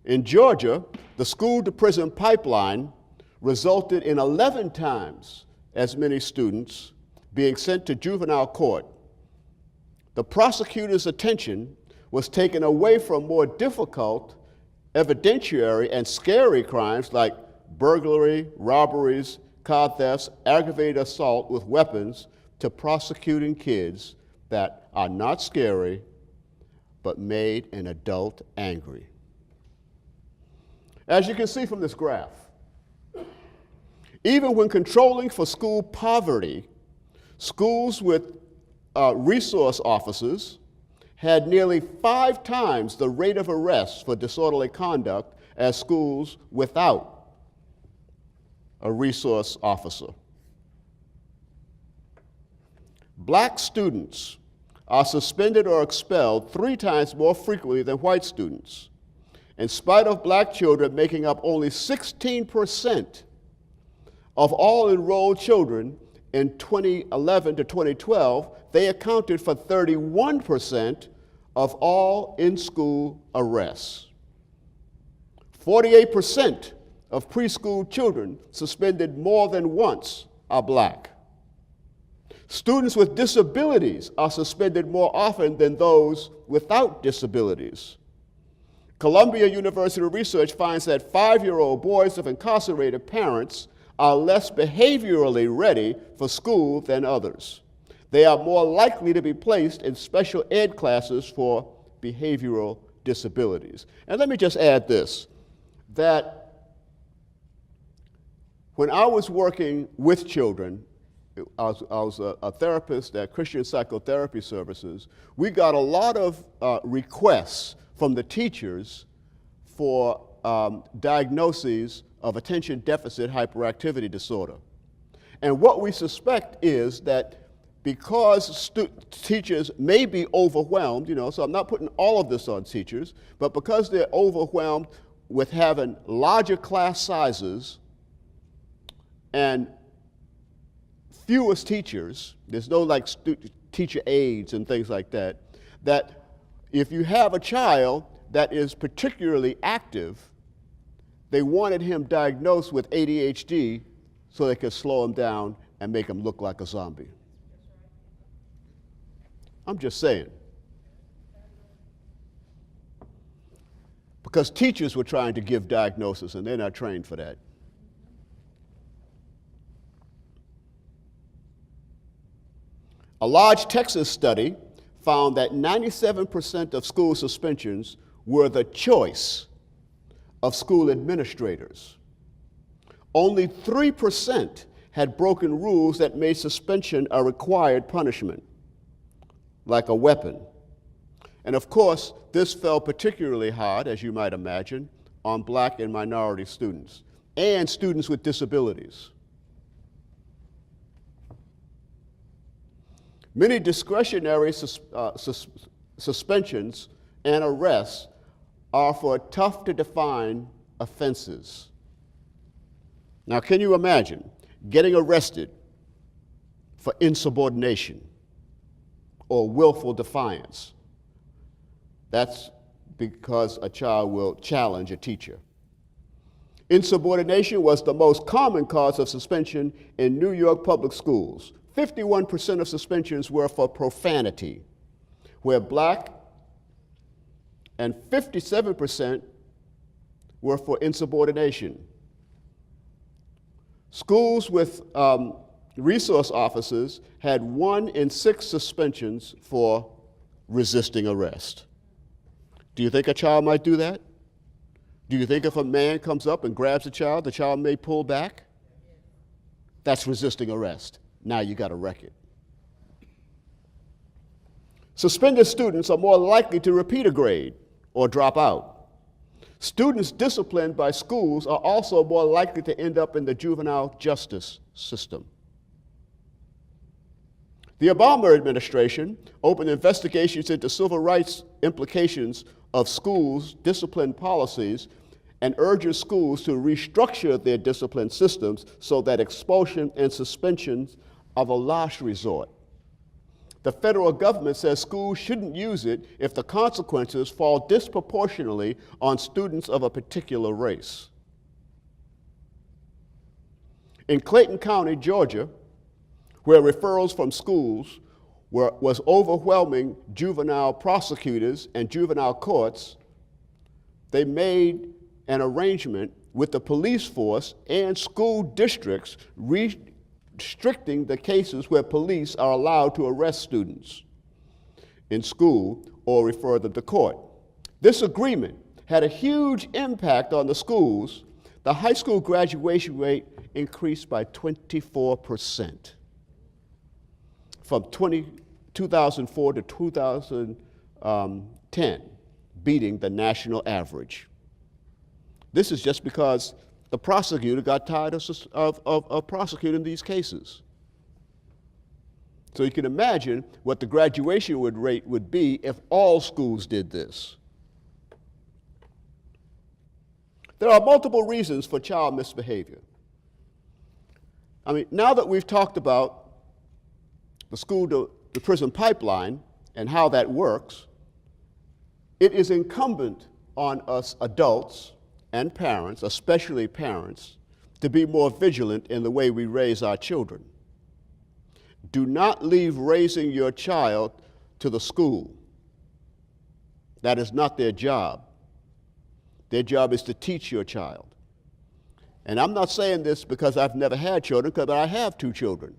In Georgia, the school-to-prison pipeline resulted in 11 times as many students being sent to juvenile court. The prosecutor's attention was taken away from more difficult, evidentiary, and scary crimes like burglary, robberies, car thefts, aggravated assault with weapons, to prosecuting kids that are not scary but made an adult angry. As you can see from this graph, even when controlling for school poverty, schools with resource officers had nearly 5 times the rate of arrests for disorderly conduct as schools without a resource officer. Black students are suspended or expelled 3 times more frequently than white students. In spite of black children making up only 16% of all enrolled children in 2011 to 2012, they accounted for 31% of all in-school arrests. 48% of preschool children suspended more than once are black. Students with disabilities are suspended more often than those without disabilities. Columbia University research finds that 5-year-old boys of incarcerated parents are less behaviorally ready for school than others. They are more likely to be placed in special ed classes for behavioral disabilities. And let me just add this, that when I was working with children, I was a therapist at Christian Psychotherapy Services, we got a lot of requests from the teachers for diagnoses of attention deficit hyperactivity disorder. And what we suspect is that because teachers may be overwhelmed, so I'm not putting all of this on teachers, but because they're overwhelmed with having larger class sizes and fewest teachers, there's no like teacher aides and things like that, that if you have a child that is particularly active, they wanted him diagnosed with ADHD so they could slow him down and make him look like a zombie. I'm just saying. Because teachers were trying to give diagnosis and they're not trained for that. A large Texas study found that 97% of school suspensions were the choice of school administrators. Only 3% had broken rules that made suspension a required punishment, like a weapon. And of course, this fell particularly hard, as you might imagine, on black and minority students and students with disabilities. Many discretionary suspensions and arrests are for tough to define offenses. Now, can you imagine getting arrested for insubordination or willful defiance? That's because a child will challenge a teacher. Insubordination was the most common cause of suspension in New York public schools. 51% of suspensions were for profanity, where black, and 57% were for insubordination. Schools with resource officers had 1 in 6 suspensions for resisting arrest. Do you think a child might do that? Do you think if a man comes up and grabs the child may pull back? That's resisting arrest. Now you got a record. Suspended students are more likely to repeat a grade or drop out. Students disciplined by schools are also more likely to end up in the juvenile justice system. The Obama administration opened investigations into civil rights implications of schools' discipline policies and urges schools to restructure their discipline systems so that expulsion and suspensions are the last resort. The federal government says schools shouldn't use it if the consequences fall disproportionately on students of a particular race. In Clayton County, Georgia, where referrals from schools was overwhelming juvenile prosecutors and juvenile courts, they made an arrangement with the police force and school districts restricting the cases where police are allowed to arrest students in school or refer them to court. This agreement had a huge impact on the schools. The high school graduation rate increased by 24% from 2004 to 2010, beating the national average. This is just because the prosecutor got tired of prosecuting these cases. So you can imagine what the graduation rate would be if all schools did this. There are multiple reasons for child misbehavior. I mean, now that we've talked about the school to prison pipeline and how that works, it is incumbent on us adults and parents, especially parents, to be more vigilant in the way we raise our children. Do not leave raising your child to the school. That is not their job. Their job is to teach your child. And I'm not saying this because I've never had children, because I have 2 children.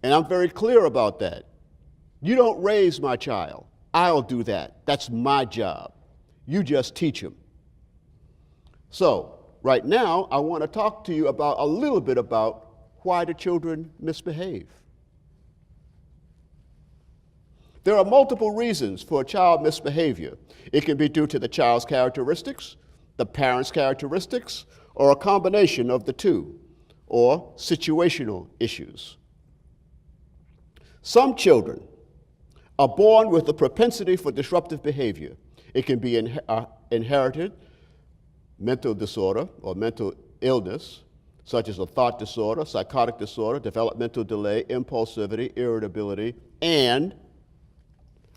And I'm very clear about that. You don't raise my child. I'll do that. That's my job. You just teach him. So, right now, I want to talk to you about a little bit about why the children misbehave. There are multiple reasons for child misbehavior. It can be due to the child's characteristics, the parent's characteristics, or a combination of the two, or situational issues. Some children are born with a propensity for disruptive behavior. It can be inherited mental disorder or mental illness, such as a thought disorder, psychotic disorder, developmental delay, impulsivity, irritability, and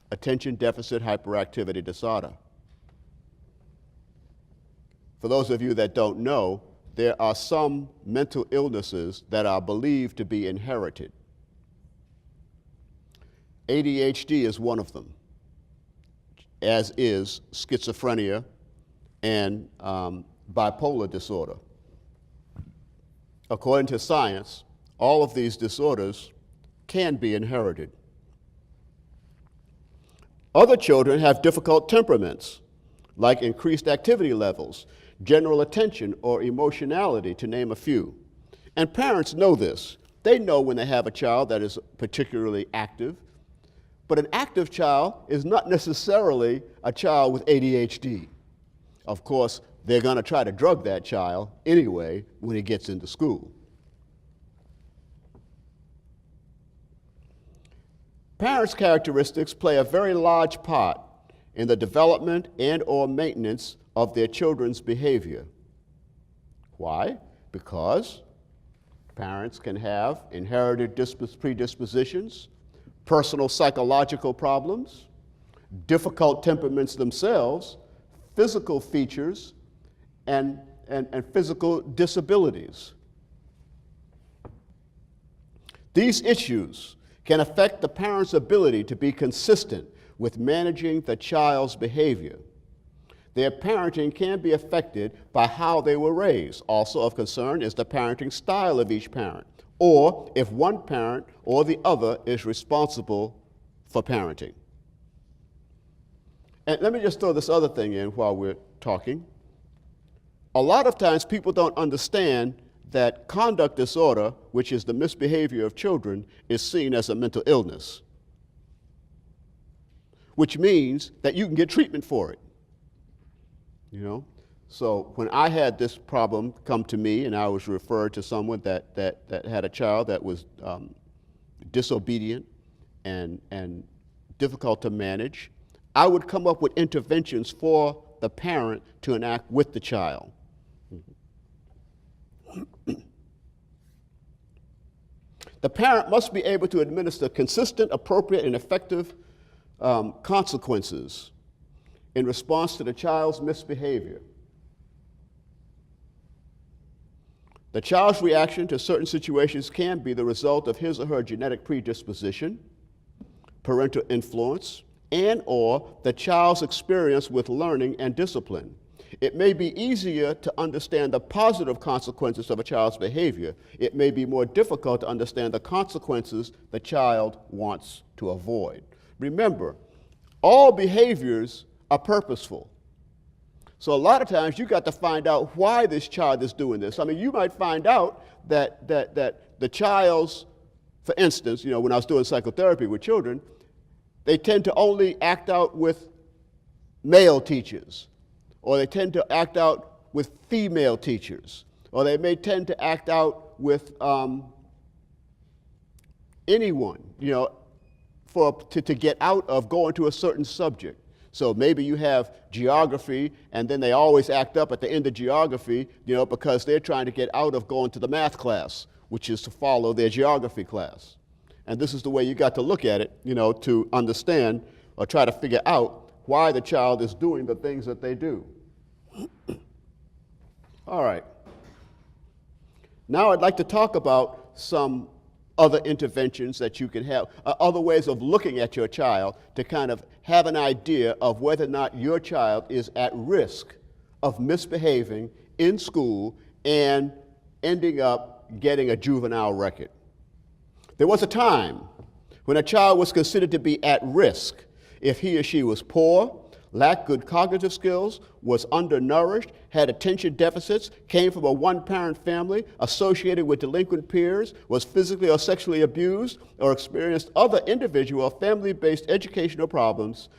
attention deficit hyperactivity disorder. For those of you that don't know, there are some mental illnesses that are believed to be inherited. ADHD is one of them, as is schizophrenia and bipolar disorder. According to science, all of these disorders can be inherited. Other children have difficult temperaments, like increased activity levels, general attention, or emotionality, to name a few. And parents know this. They know when they have a child that is particularly active. But an active child is not necessarily a child with ADHD. Of course, they're going to try to drug that child anyway when he gets into school. Parents' characteristics play a very large part in the development and/or maintenance of their children's behavior. Why? Because parents can have inherited predispositions, personal psychological problems, difficult temperaments themselves, physical features, and physical disabilities. These issues can affect the parent's ability to be consistent with managing the child's behavior. Their parenting can be affected by how they were raised. Also of concern is the parenting style of each parent, or if one parent or the other is responsible for parenting. And let me just throw this other thing in while we're talking. A lot of times people don't understand that conduct disorder, which is the misbehavior of children, is seen as a mental illness, which means that you can get treatment for it. you know? So when I had this problem come to me and I was referred to someone that had a child that was disobedient and difficult to manage, I would come up with interventions for the parent to enact with the child. The parent must be able to administer consistent, appropriate, and effective consequences in response to the child's misbehavior. The child's reaction to certain situations can be the result of his or her genetic predisposition, parental influence, and/or the child's experience with learning and discipline. It may be easier to understand the positive consequences of a child's behavior. It may be more difficult to understand the consequences the child wants to avoid. Remember, all behaviors are purposeful. So a lot of times you got to find out why this child is doing this. I mean, you might find out that the child's, for instance, you know, when I was doing psychotherapy with children, they tend to only act out with male teachers, or they tend to act out with female teachers, or they may tend to act out with anyone, you know, to get out of going to a certain subject. So maybe you have geography, and then they always act up at the end of geography, you know, because they're trying to get out of going to the math class, which is to follow their geography class. And this is the way you got to look at it, you know, to understand or try to figure out why the child is doing the things that they do. All right. Now I'd like to talk about some other interventions that you can have, other ways of looking at your child to kind of have an idea of whether or not your child is at risk of misbehaving in school and ending up getting a juvenile record. There was a time when a child was considered to be at risk if he or she was poor, lacked good cognitive skills, was undernourished, had attention deficits, came from a one-parent family, associated with delinquent peers, was physically or sexually abused, or experienced other individual or family-based educational problems.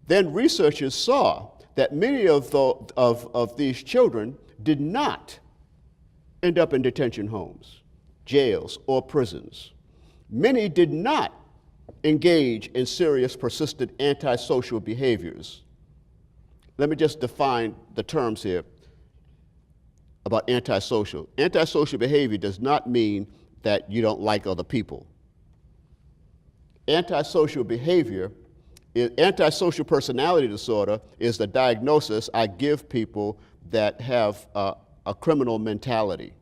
Then researchers saw that many of these children did not end up in detention homes, jails, or prisons. Many did not engage in serious, persistent antisocial behaviors. Let me just define the terms here about antisocial. Antisocial behavior does not mean that you don't like other people. Antisocial behavior, antisocial personality disorder is the diagnosis I give people that have a criminal mentality.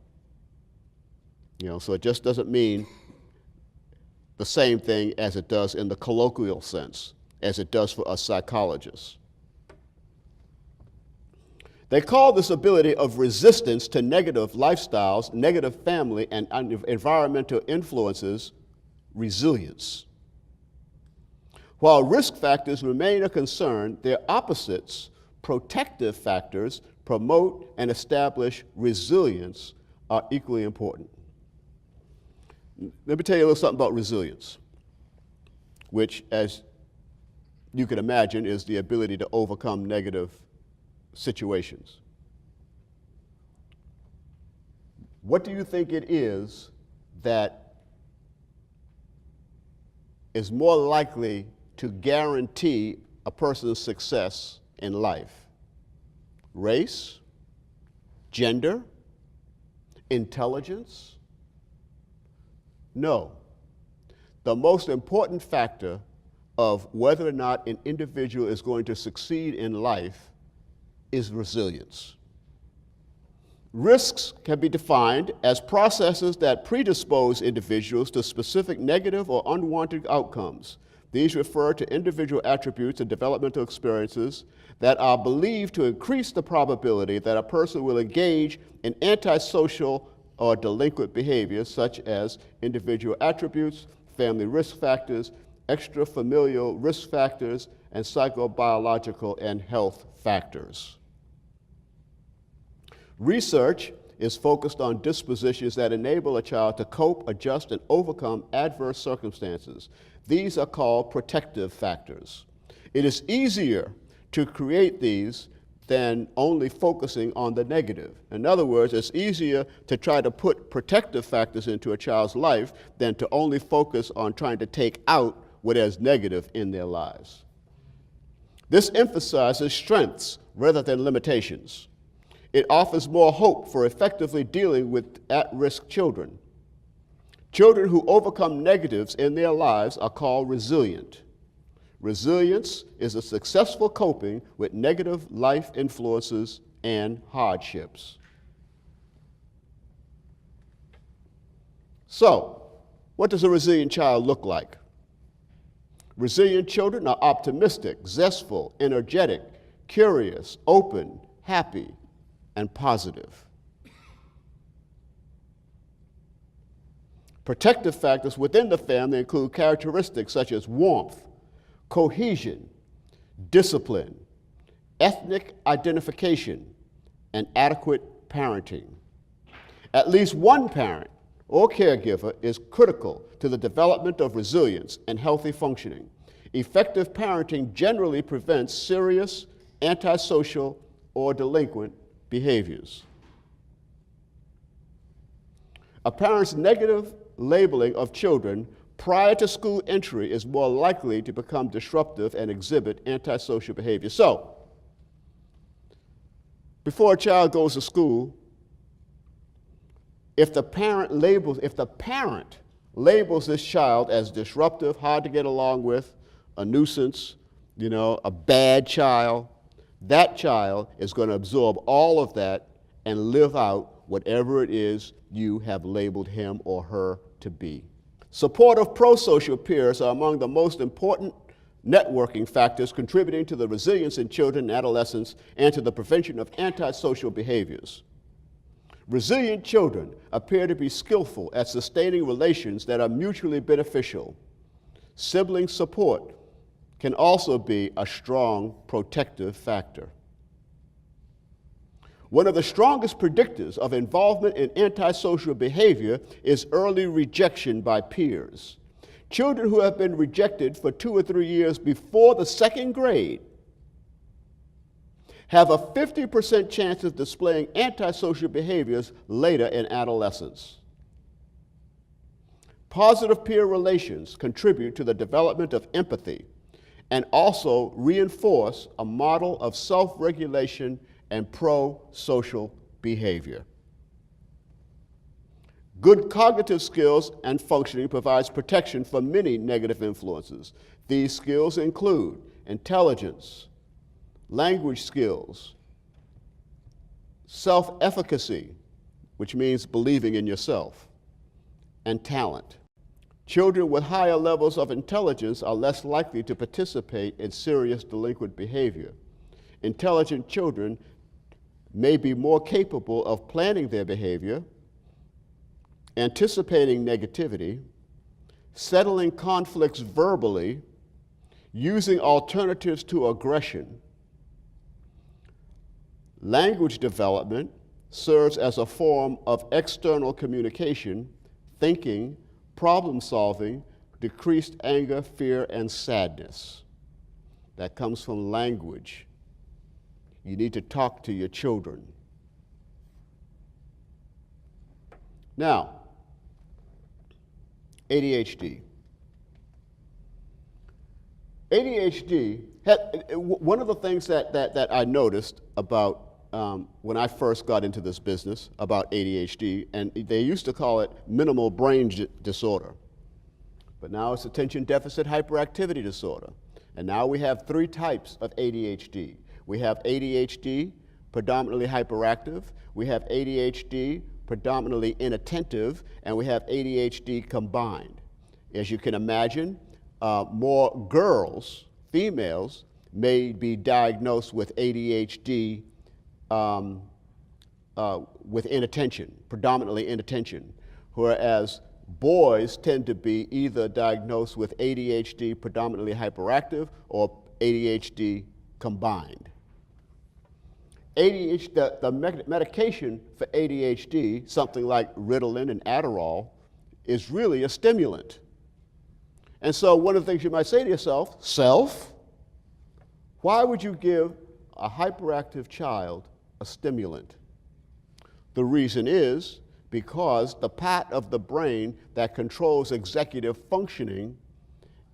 You know, so it just doesn't mean the same thing as it does in the colloquial sense, as it does for us psychologists. They call this ability of resistance to negative lifestyles, negative family, and environmental influences resilience. While risk factors remain a concern, their opposites, protective factors, promote and establish resilience, are equally important. Let me tell you a little something about resilience, which, as you can imagine, is the ability to overcome negative situations. What do you think it is that is more likely to guarantee a person's success in life? Race, gender, intelligence? No. The most important factor of whether or not an individual is going to succeed in life is resilience. Risks can be defined as processes that predispose individuals to specific negative or unwanted outcomes. These refer to individual attributes and developmental experiences that are believed to increase the probability that a person will engage in antisocial or delinquent behaviors, such as individual attributes, family risk factors, extrafamilial risk factors, and psychobiological and health factors. Research is focused on dispositions that enable a child to cope, adjust, and overcome adverse circumstances. These are called protective factors. It is easier to create these than only focusing on the negative. In other words, it's easier to try to put protective factors into a child's life than to only focus on trying to take out what is negative in their lives. This emphasizes strengths rather than limitations. It offers more hope for effectively dealing with at-risk children. Children who overcome negatives in their lives are called resilient. Resilience is a successful coping with negative life influences and hardships. So, what does a resilient child look like? Resilient children are optimistic, zestful, energetic, curious, open, happy, and positive. Protective factors within the family include characteristics such as warmth, cohesion, discipline, ethnic identification, and adequate parenting. At least one parent or caregiver is critical to the development of resilience and healthy functioning. Effective parenting generally prevents serious, antisocial, or delinquent behaviors. A parent's negative labeling of children prior to school entry is more likely to become disruptive and exhibit antisocial behavior. So, before a child goes to school, if the parent labels this child as disruptive, hard to get along with, a nuisance, a bad child, that child is going to absorb all of that and live out whatever it is you have labeled him or her to be. Supportive pro-social peers are among the most important networking factors contributing to the resilience in children and adolescents and to the prevention of antisocial behaviors. Resilient children appear to be skillful at sustaining relations that are mutually beneficial. Sibling support can also be a strong protective factor. One of the strongest predictors of involvement in antisocial behavior is early rejection by peers. Children who have been rejected for 2 or 3 years before the 2nd grade have a 50% chance of displaying antisocial behaviors later in adolescence. Positive peer relations contribute to the development of empathy and also reinforce a model of self-regulation and pro-social behavior. Good cognitive skills and functioning provides protection from many negative influences. These skills include intelligence, language skills, self-efficacy, which means believing in yourself, and talent. Children with higher levels of intelligence are less likely to participate in serious delinquent behavior. Intelligent children may be more capable of planning their behavior, anticipating negativity, settling conflicts verbally, using alternatives to aggression. Language development serves as a form of external communication, thinking, problem solving, decreased anger, fear, and sadness. That comes from language. You need to talk to your children. Now, ADHD. ADHD, one of the things that I noticed about when I first got into this business about ADHD, and they used to call it minimal brain disorder, but now it's attention deficit hyperactivity disorder. And now we have 3 types of ADHD. We have ADHD, predominantly hyperactive. We have ADHD, predominantly inattentive. And we have ADHD combined. As you can imagine, more girls, females, may be diagnosed with ADHD with inattention, predominantly inattention, whereas boys tend to be either diagnosed with ADHD, predominantly hyperactive, or ADHD combined. The medication for ADHD, something like Ritalin and Adderall, is really a stimulant. And so one of the things you might say to yourself, why would you give a hyperactive child a stimulant? The reason is because the part of the brain that controls executive functioning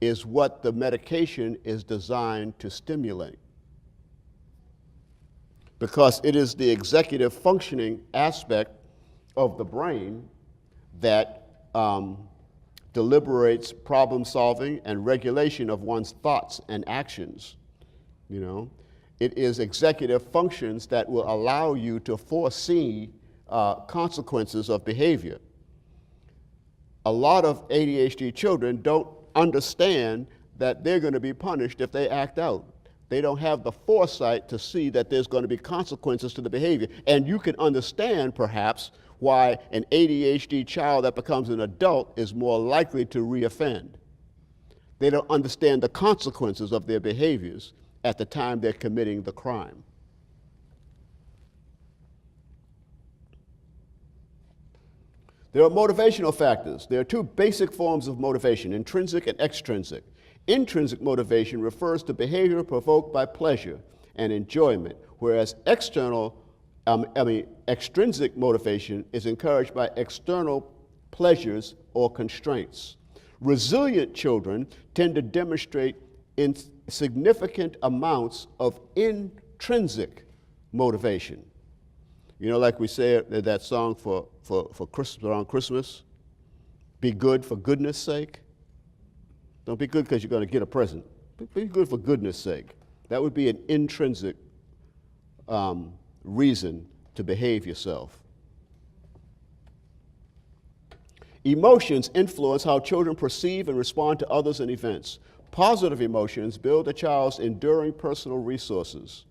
is what the medication is designed to stimulate. Because it is the executive functioning aspect of the brain that deliberates problem solving and regulation of one's thoughts and actions. You know, it is executive functions that will allow you to foresee consequences of behavior. A lot of ADHD children don't understand that they're going to be punished if they act out. They don't have the foresight to see that there's going to be consequences to the behavior. And you can understand, perhaps, why an ADHD child that becomes an adult is more likely to reoffend. They don't understand the consequences of their behaviors at the time they're committing the crime. There are motivational factors. There are two basic forms of motivation, intrinsic and extrinsic. Intrinsic motivation refers to behavior provoked by pleasure and enjoyment, whereas extrinsic motivation is encouraged by external pleasures or constraints. Resilient children tend to demonstrate significant amounts of intrinsic motivation. You know, like we say that song for Christmas, around Christmas, be good for goodness sake. Don't be good because you're going to get a present. Be good for goodness sake. That would be an intrinsic reason to behave yourself. Emotions influence how children perceive and respond to others and events. Positive emotions build a child's enduring personal resources.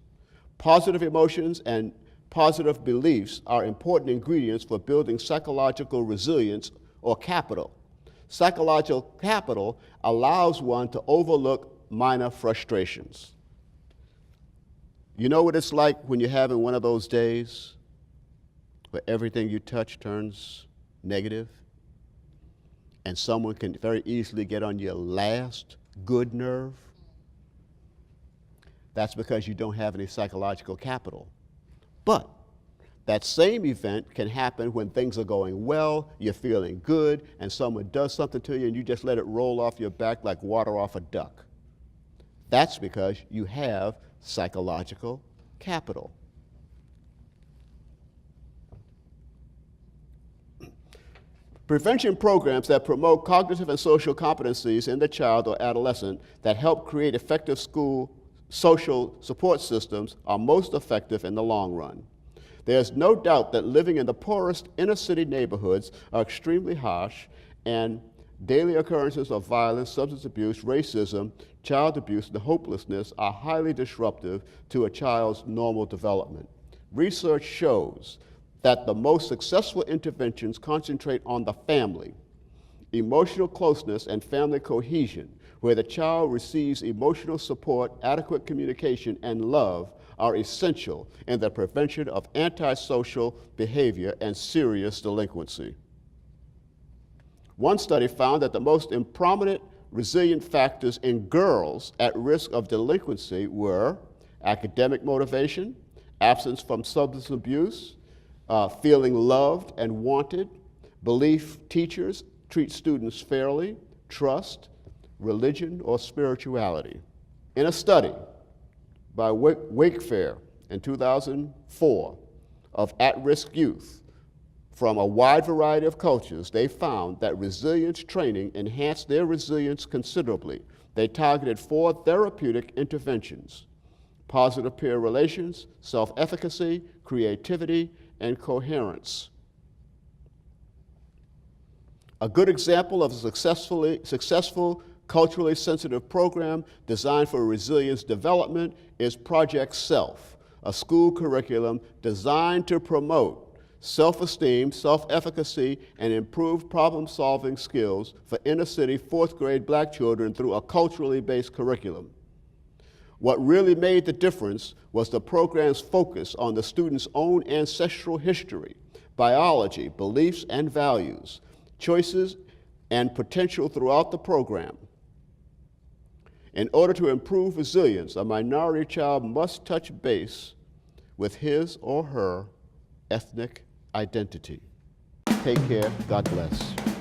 Positive emotions and positive beliefs are important ingredients for building psychological resilience or capital. Psychological capital allows one to overlook minor frustrations. You know what it's like when you're having one of those days where everything you touch turns negative, and someone can very easily get on your last good nerve? That's because you don't have any psychological capital. But that same event can happen when things are going well, you're feeling good, and someone does something to you and you just let it roll off your back like water off a duck. That's because you have psychological capital. Prevention programs that promote cognitive and social competencies in the child or adolescent that help create effective school social support systems are most effective in the long run. There's no doubt that living in the poorest inner city neighborhoods are extremely harsh, and daily occurrences of violence, substance abuse, racism, child abuse, and hopelessness are highly disruptive to a child's normal development. Research shows that the most successful interventions concentrate on the family. Emotional closeness and family cohesion, where the child receives emotional support, adequate communication, and love, are essential in the prevention of antisocial behavior and serious delinquency. One study found that the most prominent resilient factors in girls at risk of delinquency were academic motivation, absence from substance abuse, feeling loved and wanted, belief teachers treat students fairly, trust, religion, or spirituality. In a study by Wakefair in 2004 of at-risk youth from a wide variety of cultures, they found that resilience training enhanced their resilience considerably. They targeted 4 therapeutic interventions: positive peer relations, self-efficacy, creativity, and coherence. A good example of a successful culturally sensitive program designed for resilience development is Project Self, a school curriculum designed to promote self-esteem, self-efficacy, and improved problem-solving skills for inner-city 4th grade Black children through a culturally based curriculum. What really made the difference was the program's focus on the students' own ancestral history, biology, beliefs, and values, choices, and potential throughout the program. In order to improve resilience, a minority child must touch base with his or her ethnic identity. Take care. God bless.